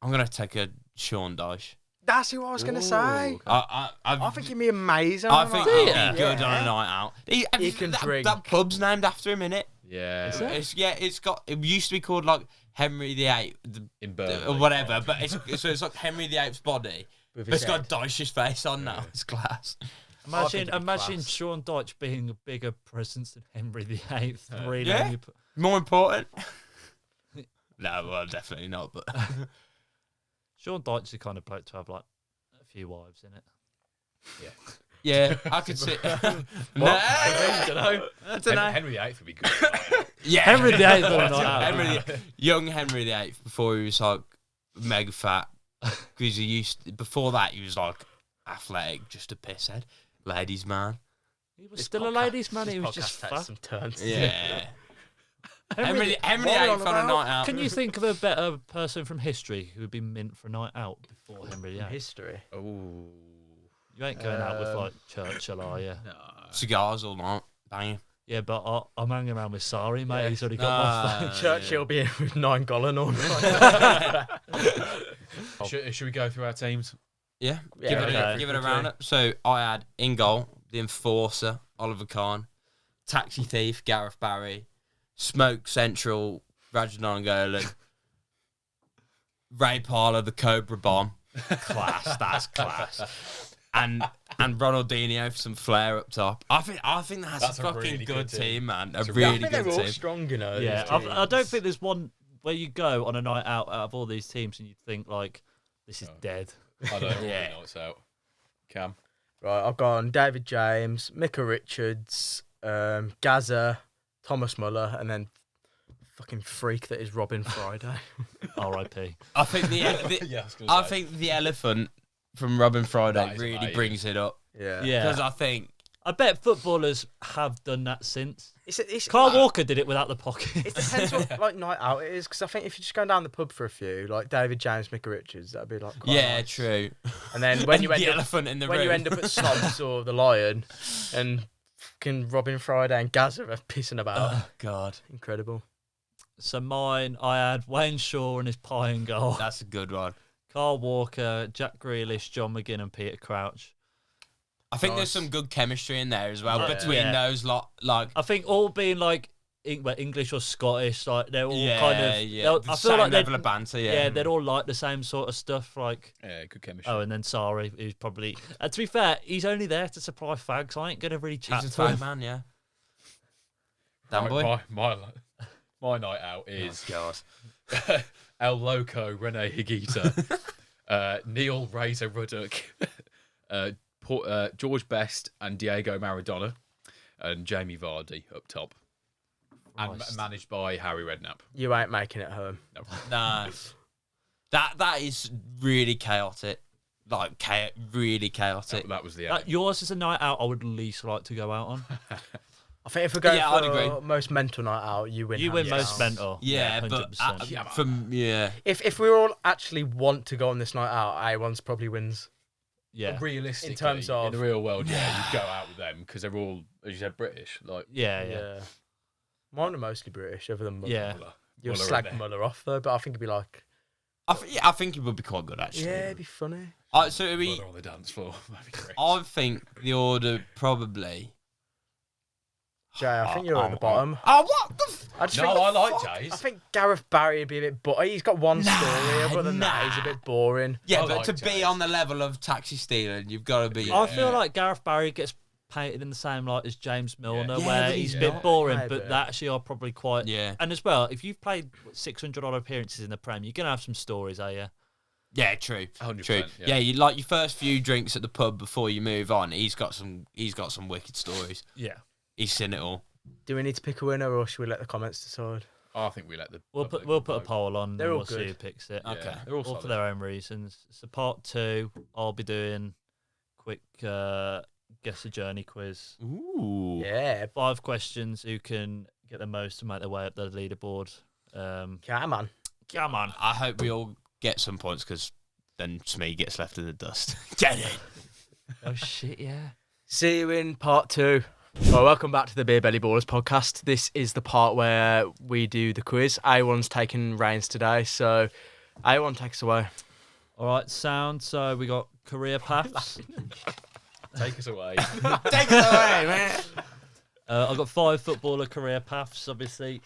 I'm gonna take a Sean Dyche. that's who I was gonna say. I think he'd be amazing. I on a think night he'd out. be good on a night out. He can drink. That pub's named after him, innit? Yeah. It used to be called like Henry VIII, In Burnley. or whatever, but it's like Henry VIII's body. With But his it's got head. Dyche's face on now. It's class. think it'd be Imagine class. Sean Dyche being a bigger presence than Henry VIII. Really, Yeah. More important. No, well, definitely not. But Sean Dyche's the kind of bloke to have like a few wives in it. yeah, I could see. No, I don't know. I don't know. Henry VIII would be good. Yeah, Henry VIII on a night out. young Henry VIII before he was like mega fat. Because before that he was like athletic, just a pisshead, ladies man. He was still a ladies' man. He was Podcast just takes fat. some turns. Yeah, Henry, Henry what are VIII you on on a about? night out. can you think of a better person from history who would be mint for a night out before Henry VIII? History. Oh. You ain't going out with like Churchill, are you? No. Cigars all night, banging. Yeah, but I'm hanging around with Sari, mate. He's already got my phone. Churchill being with 9 Golan on. Should we go through our teams? Yeah, Yeah, give it okay. a round up. So I had in goal the enforcer, Oliver Kahn. Taxi Thief, Gareth Barry. Smoke Central, Rajan Angolan. Ray Parler, the Cobra Bomb. Class, that's class. And Ronaldinho for some flair up top. I think that's a fucking really good team, man. A a really I think good they're all team. strong, you know. Yeah, these I don't teams. think there's one where you go on a night out of all these teams and you think like, this is Oh. dead. I don't Yeah. really know what's out. Cam. Right, I've gone David James, Micah Richards, Gaza, Thomas Muller, and then fucking freak that is Robin Friday. R.I.P. I think Yeah, I was gonna I say. think the elephant from Robin Friday That is really amazing. brings it up. Yeah. Yeah, Because I think I bet footballers have done that since. It's Carl Walker did it without the pocket. It depends what like night out it is, because I think if you're just going down the pub for a few, like David James, Micah Richards, that'd be like quite nice. true. And then when you the end up elephant in the when room. you end up at Snobs or the Lion, and fucking Robin Friday and Gaza are pissing about, Oh God, incredible. So mine, I had Wayne Shaw and his pie and goal. that's a good one. Carl Walker, Jack Grealish, John McGinn, and Peter Crouch. I think there's Nice. some good chemistry in there as well Yeah. between Yeah. those lot. Like, I think all being like English or Scottish, like they're all kind of. the I same feel like level they'd, of banter. yeah, Yeah, they'd all like the same sort of stuff. Like, Yeah, good chemistry. oh, and then Sari, who's probably. To be fair, he's only there to supply fags. I ain't gonna really chat he's a to him. fag man. Yeah, damn Right, boy. my night out is God. El Loco, Rene Higuita, Neil Razor Ruddock, George Best, and Diego Maradona, and Jamie Vardy up top, and Christ. managed by Harry Redknapp. You ain't making it home. No. Nah, that is really chaotic. Like, really chaotic. That was the Yours is a night out I would least like to go out on. I think if we're going Yeah, I'd for agree. most mental night out, you win. You win hands most down. mental. Yeah, but 100%. Yeah, but- from If we all actually want to go on this night out, A1's probably wins. yeah. Realistically, In terms of- in the real world, yeah, you'd go out with them because they're all, as you said, British. Like, Yeah. Mine are mostly British, other than Muller. Yeah. You'll Muller slag in there. Muller off though, but I think it'd be like, I think it would be quite good actually. yeah, it'd be funny. So it'd be, Muller on the dance floor. That'd be great. I think the order probably. Jay, I think you're at the bottom. Oh, what the? I just No, think, I like I Jay's. think Gareth Barry would be a bit. He's got one story. Other than that, he's a bit boring. Yeah, I but like to Jay's. be on the level of Taxi Stealing, you've got to be. I feel like Gareth Barry gets painted in the same light as James Milner, Yeah, where but he's a he's bit not. boring, Maybe. but that actually are probably quite. Yeah. And as well, if you've played 600 odd appearances in the Prem, you're gonna have some stories, are you? Yeah, true. 100%, True. yeah. Yeah, you like your first few drinks at the pub before you move on. He's got some wicked stories. Yeah. He's seen it all. Do we need to pick a winner, or should we let the comments decide? I think we let the We'll public put a vote. poll on. They're and all we'll see good. who picks it. Yeah, Okay. they're all All solid. for their own reasons. So part 2, I'll be doing quick guess the journey quiz. Ooh. Yeah, 5 questions. Who can get the most to make their way up the leaderboard? come on. Come on. I hope we all get some points because then Smee gets left in the dust. Get it? Oh shit! Yeah. See you in part 2. Well, welcome back to the Beer Belly Ballers podcast. This is the part where we do the quiz. A1's taking reins today, so A1, take us away. All right. Sound. So we got career paths. Take us away. Take it away, man. I've got 5 footballer career paths. Obviously,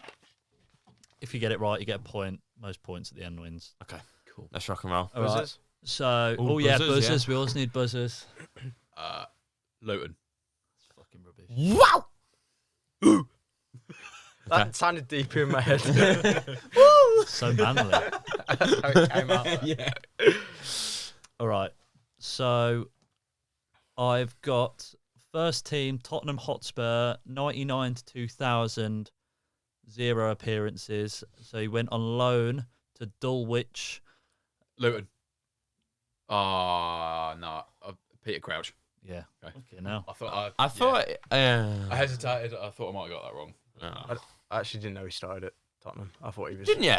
if you get it right, you get a point. Most points at the end wins. Okay, cool. Let's rock and roll. All right. Buzzers? So, Ooh, yeah, buzzers, buzzers. We also need buzzers. Luton. It's fucking rubbish. Wow. That sounded deeper in my head. So manly. That's how it came out. Yeah. All right. So I've got first team Tottenham Hotspur 99 to 2000, 0 appearances. So he went on loan to Dulwich. Luton. No. Peter Crouch. Yeah. Okay. Okay, now. I thought. I thought. I hesitated. I thought I might have got that wrong. Oh. I actually didn't know he started at Tottenham. I thought he was. Didn't you?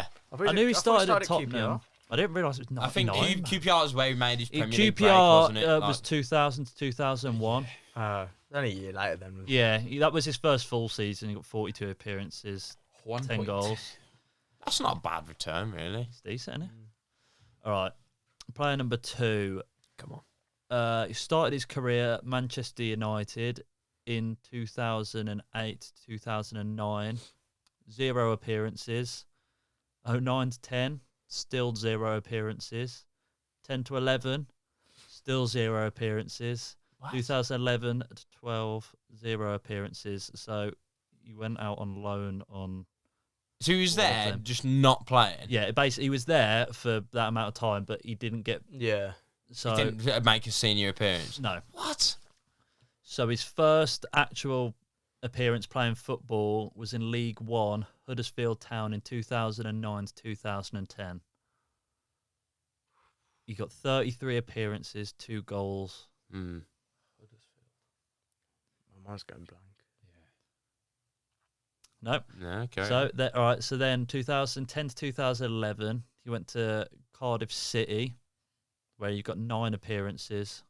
I knew he started at QPR. Tottenham. I didn't realise it was I think 99. QPR is where he made his Premier League break, wasn't it? QPR Like- was 2000 to 2001. Only a year later then. Was Yeah, that was his first full season. He got 42 appearances, 1 10 point. goals. That's not a bad return, really. It's decent, isn't it? All right. Player number 2. Come on. He started his career at Manchester United. in 2008, 2009, 0 appearances. 09 to 10, still 0 appearances. 10 to 11, still 0 appearances. What? 2011 to 12, 0 appearances. So you went out on loan on. So he was All of there, them. just not playing. Yeah, basically he was there for that amount of time, but he didn't get. Yeah. So He didn't make a senior appearance. no. What? So his first actual appearance playing football was in League One, Huddersfield Town in 2009 to 2010. He got 33 appearances, 2 goals. Hmm. My mind's going blank. No. No, okay. So all right. So then 2010 to 2011, he went to Cardiff City, where you got 9 appearances.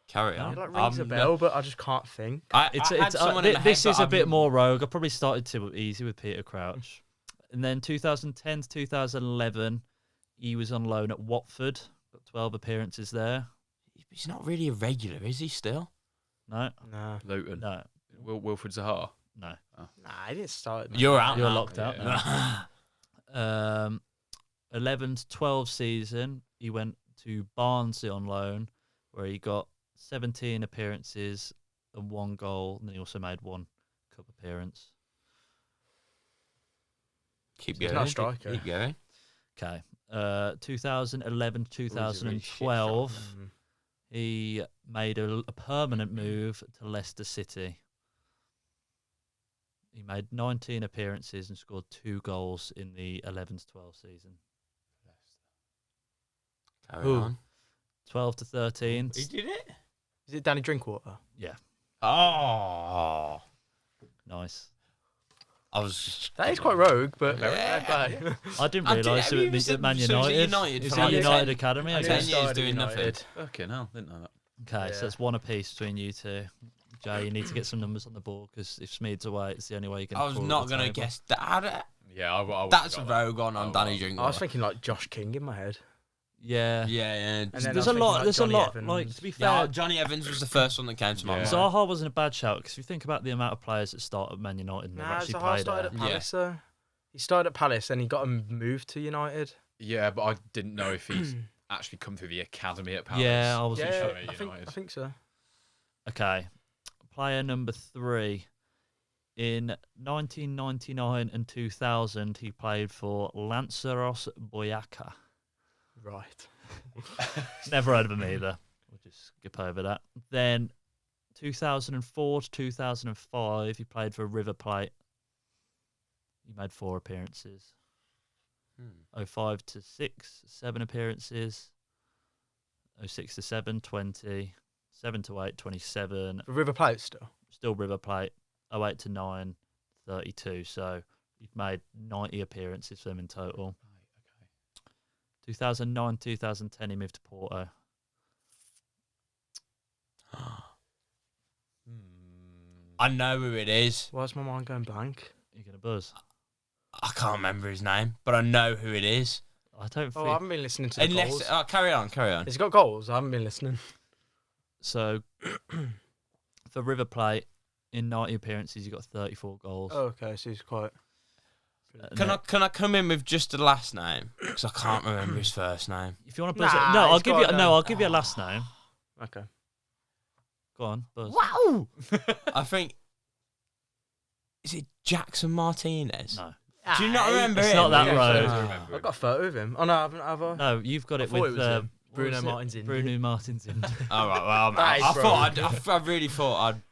Carry It on. like rings a bell, but I just can't think. It's I had someone in the this head, is but a bit I've- more rogue. I probably started too easy with Peter Crouch, and then 2010 to 2011, he was on loan at Watford. Got 12 appearances there. He's not really a regular, is he? Still. No, Nah. Luton. no, Wilfred Zaha. no. Nah, I didn't start. You're out. You're now. locked out Yeah. now. 11 to 12 season, he went to Barnsley on loan, where he got 17 appearances and 1 goal, and then he also made 1 cup appearance. Keep He's going. not a striker. Keep going. Okay. 2011 to Or is he really shit 2012, shot? he made a permanent move to Leicester City. He made 19 appearances and scored 2 goals in the 11 to 12 season. Carry Who? on. 12 to 13. He did it. Is it Danny Drinkwater? Yeah, Oh. nice. I was. That is quite rogue, but Yeah. fair play. I didn't I did- realise have it you was ever at Man seen- so was he United. United He's for at like United 10 Academy, I 10 guess. years Started doing United. nothing. Fucking hell, didn't know that. Okay, so Yeah. that's 1 apiece between you two. Jay, you need to get some numbers on the board because if Smeed's away, it's the only way you can. I was not going to guess that. Yeah, I would've That's a got that. rogue on Oh, Danny well. Drinkwater. I was thinking like Josh King in my head. Yeah. Yeah. And then There's I a was thinking, lot. like, There's Johnny a lot. Evans. Like to be Yeah, fair, Johnny Evans was the first one that came to my Yeah. mind. Zaha wasn't a bad shout because if you think about the amount of players that start at Man United and have Nah, actually Zaha played started there. at Palace though. He started at Palace and he got him moved to United. Yeah, but I didn't know if he's actually come through the academy at Palace. Yeah, I wasn't Yeah, sure. I think so. Okay, player number 3. In 1999 and 2000, he played for Lanceros Boyacá. Right. Never heard of him either. We'll just skip over that. Then 2004 to 2005, he played for River Plate. He made 4 appearances. 05 to 6, 7 appearances. 06 to 7, 20. 7 to 8, 27. For River Plate still. Still River Plate. 08 to 9, 32. So he's made 90 appearances for them in total. 2009, 2010, he moved to Porto. I know who it is. Why's my mind going blank? You're going to buzz. I can't remember his name, but I know who it is. I don't Oh, think I haven't been listening to the Unless, goals. carry on. Has he got goals? I haven't been listening. so. For River Plate, in 90 appearances, he got 34 goals. Oh, okay, so he's quite. And Can then- I come in with just the last name? Because I can't remember his first name. If you want to buzz Nah, it, no, I'll he's give you. got No, no- I'll give you a last name. Okay. Go on, buzz. Wow! I think. Is it Jackson Martinez? No, Do you not remember It's him? not that Yeah, road. I remember I've got a photo of him. Oh no, I haven't. Have I? no, you've got I it thought with it was him. what Bruno was it? Martins Indy. Bruno Martins Indy. All right, well, That is I thought rogue. I really thought I'd.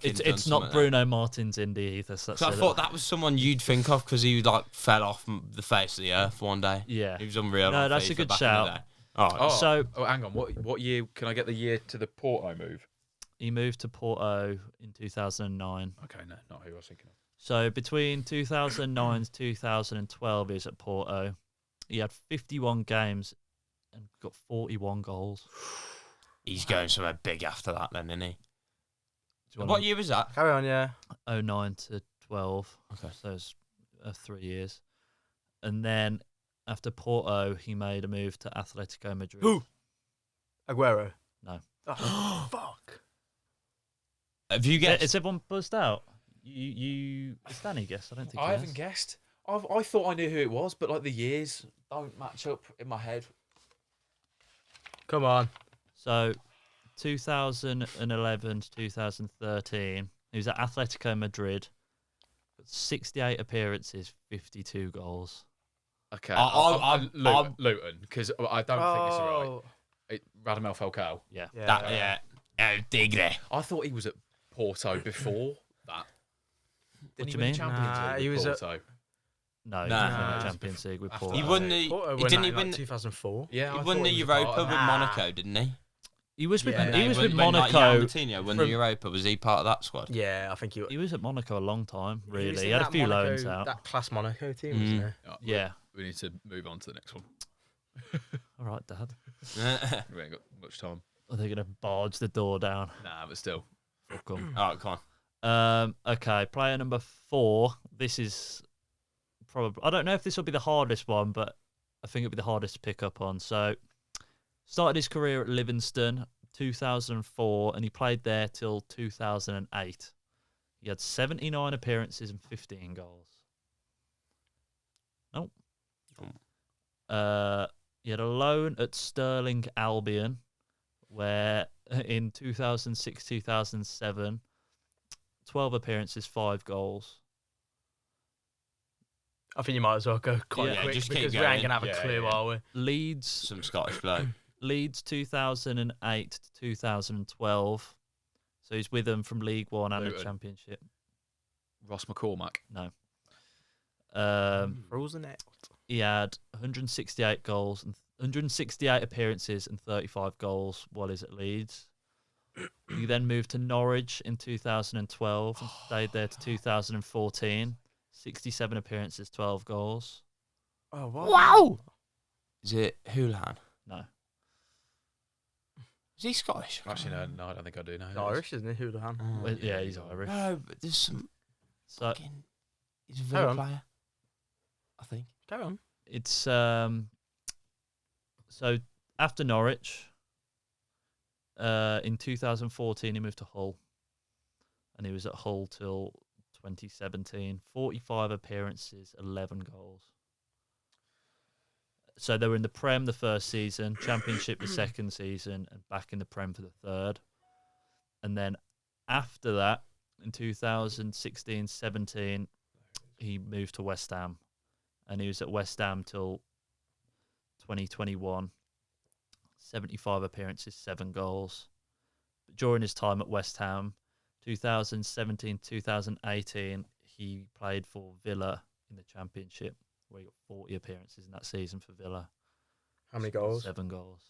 It's not Bruno Martins Indy either. So So I thought that was someone you'd think of because he like fell off the face of the earth one day. Yeah. He was unreal. No, on that's a FIFA good back in the shout. day. All right. Oh, So- hang on. What year? Can I get the year to the Porto move? He moved to Porto in 2009. Okay, no, not who I was thinking of. So between 2009 to 2012, he was at Porto. He had 51 games and got 41 goals. He's going somewhere big after that, then, isn't he? Do you What want year was that? Carry on, yeah. 09 to 12. Okay. So it's 3 years. And then after Porto, he made a move to Atletico Madrid. Who? Aguero. Oh, fuck. Have you guessed? Is everyone buzzed out? It's Danny guess. I don't think I he haven't has. guessed. I thought I knew who it was, but like the years don't match up in my head. Come on. So, 2011 to 2013, he was at Atletico Madrid. 68 appearances, 52 goals. Okay, I'm- Luton, because I don't think it's right. Radamel Falcao. Yeah. Yeah. Oh, Tigre. I thought he was at Porto before that. Didn't do he you win the mean? Champions Nah, League he with was at- Porto? No, he Nah. didn't win Nah. the Champions League with After Porto. He won the. Porto Didn't won he that in, win? like, 2004? Yeah, He I won thought the he was a part Europa of with that. Monaco, didn't he? He was with Yeah. he was with When, like, Monaco. Martinho won from- the Europa. Was he part of that squad? Yeah, I think He was at Monaco a long time. was Really, in he had a that few Monaco, loans out. That class Monaco team, Mm. wasn't Yeah. We need to move on to the next one. All right, Dad. We ain't got much time. Are they gonna barge the door down? Nah, but still. Fuck 'em. All right, come on. Okay, player number 4. This is probably, I don't know if this will be the hardest one, but I think it'll be the hardest to pick up on. So, started his career at Livingston 2004, and he played there till 2008. He had 79 appearances and 15 goals. Nope. He had a loan at Stirling Albion, where in 2006-2007, 12 appearances, 5 goals. I think you might as well go quite Yeah, quick just keep because we going. ain't going to have a Yeah, clue, yeah. are we? Leeds Some Scottish bloke. Leeds 2008 to 2012. So he's with them from League One and the Luton. Championship. Ross McCormack. No. Frozen out. He had 168 goals and 168 appearances and 35 goals while he's at Leeds. He then moved to Norwich in 2012 and stayed there to 2014. 67 appearances, 12 goals. Oh, what? Wow! Is it Houlihan? No. Is he Scottish? Actually, no, I don't think I do know. He's Irish, isn't he? Houlihan. Oh, Well, yeah, he's Irish. No, but there's some So fucking. He's a Hang Villa on. player. I think. Carry on. it's so after Norwich, in 2014 he moved to Hull, and he was at Hull till 2017. 45 appearances, 11 goals. So they were in the Prem the first season, Championship the second season, and back in the Prem for the third. And then after that, in 2016-17, he moved to West Ham, and he was at West Ham till 2021. 75 appearances, 7 goals. But during his time at West Ham, 2017-2018, he played for Villa in the Championship, where he got 40 appearances in that season for Villa. How many goals? 7 goals.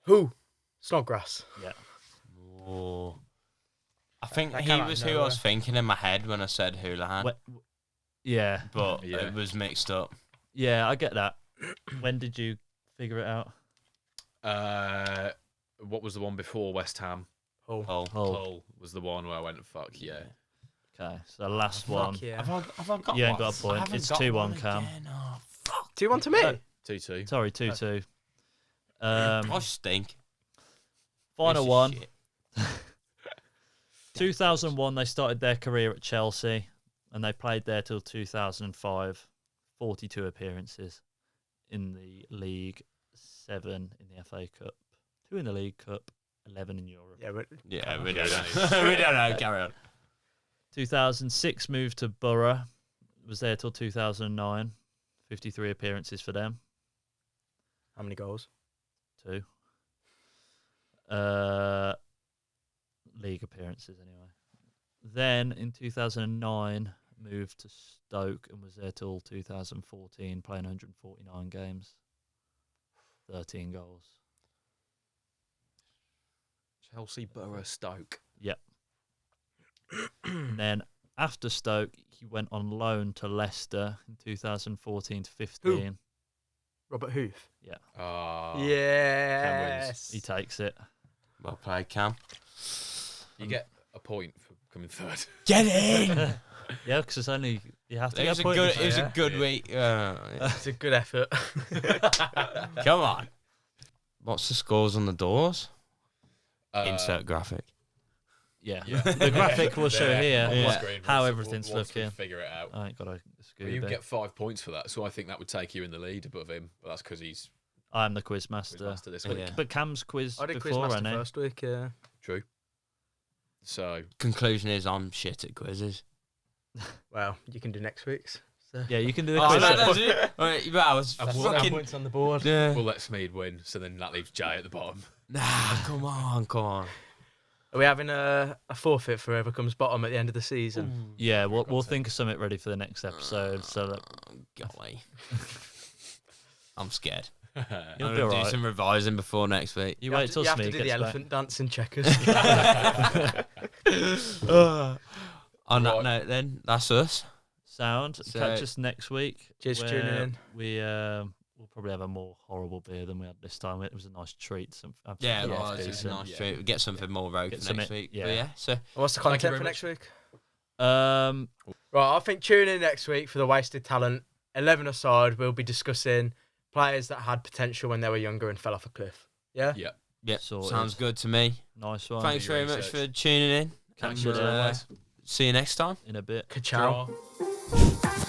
Who? Snodgrass. Yeah. Oh. I think That he came out was of who I was nowhere. thinking in my head when I said Houlihan, Yeah. but Yeah. it was mixed up. Yeah, I get that. When did you figure it out? What was the one before West Ham? Hull. Hull. Hull was the one where I went, fuck yeah. Okay, so the last one. Fuck yeah. Have I got You ain't one? got a point. I haven't It's got 2-1, one Cam. again. Oh, fuck. 2-1 to me. 2-2. Sorry, 2-2. I stink. Final Piece of one. shit. 2001, they started their career at Chelsea, and they played there till 2005. 42 appearances in the League, 7 in the FA Cup, 2 in the League Cup, 11 in Europe. Yeah, but Yeah, we Yeah, don't know. We don't know. Carry on. 2006, moved to Borough, was there till 2009. 53 appearances for them, how many goals? 2. League appearances anyway. Then in 2009, moved to Stoke and was there till 2014, playing 149 games, 13 goals. Chelsea, Borough, Stoke. And then after Stoke, he went on loan to Leicester in 2014 to 15. Robert Hoof. Ah. Yes. He takes it. Well played, Cam. You get a point for coming third. Get in. Yeah, because it's only you have to It get was a a point. good. this It was year. a good week. Yeah. It's a good effort. Come on. What's the scores on the doors? Insert Um, graphic. Yeah. Yeah. The graphic will show There, here on the Yeah. screen how once- everything's once we looking. Figure it out. I ain't got a Well, you Scooby. get 5 points for that, so I think that would take you in the lead above him. But that's because he's I'm the quiz master. master this week. Yeah. But Cam's quiz I did before, Quizmaster I know. first week. Yeah. True. So Conclusion is I'm shit at quizzes. Well, you can do next week's. So. Yeah, you can do the Oh, quiz. no, that's it. Right, but I was That's fucking. points on the board. Yeah. we'll let Smeed win. So then that leaves Jay at the bottom. Nah, come on. Are we having a forfeit for whoever comes bottom at the end of the season? Yeah, we'll think of something ready for the next episode. So that Golly. I'm scared. you'll I'm be gonna do alright. some revising before next week. You You wait have to, till you have to Smee do gets the back. elephant dance and checkers. On that Right. note, then that's us. Sound. So- Catch us next week. Cheers for tuning where in. We'll probably have a more horrible beer than we had this time. It was a nice treat. Have Yeah, some well, half it's a decent. nice Yeah. treat. We get something more rogue Get for next something- week. yeah. But yeah, so What's the Thank you content very for much. next week? Right, I think tune in next week for the wasted talent. 11 aside, we'll be discussing players that had potential when they were younger and fell off a cliff. Yeah? Yeah. yeah, Sorted. sounds good to me. nice one. Thanks your very much research. for tuning in. Catch And, you as always see you next time. in a bit. Ka-chow. Draw.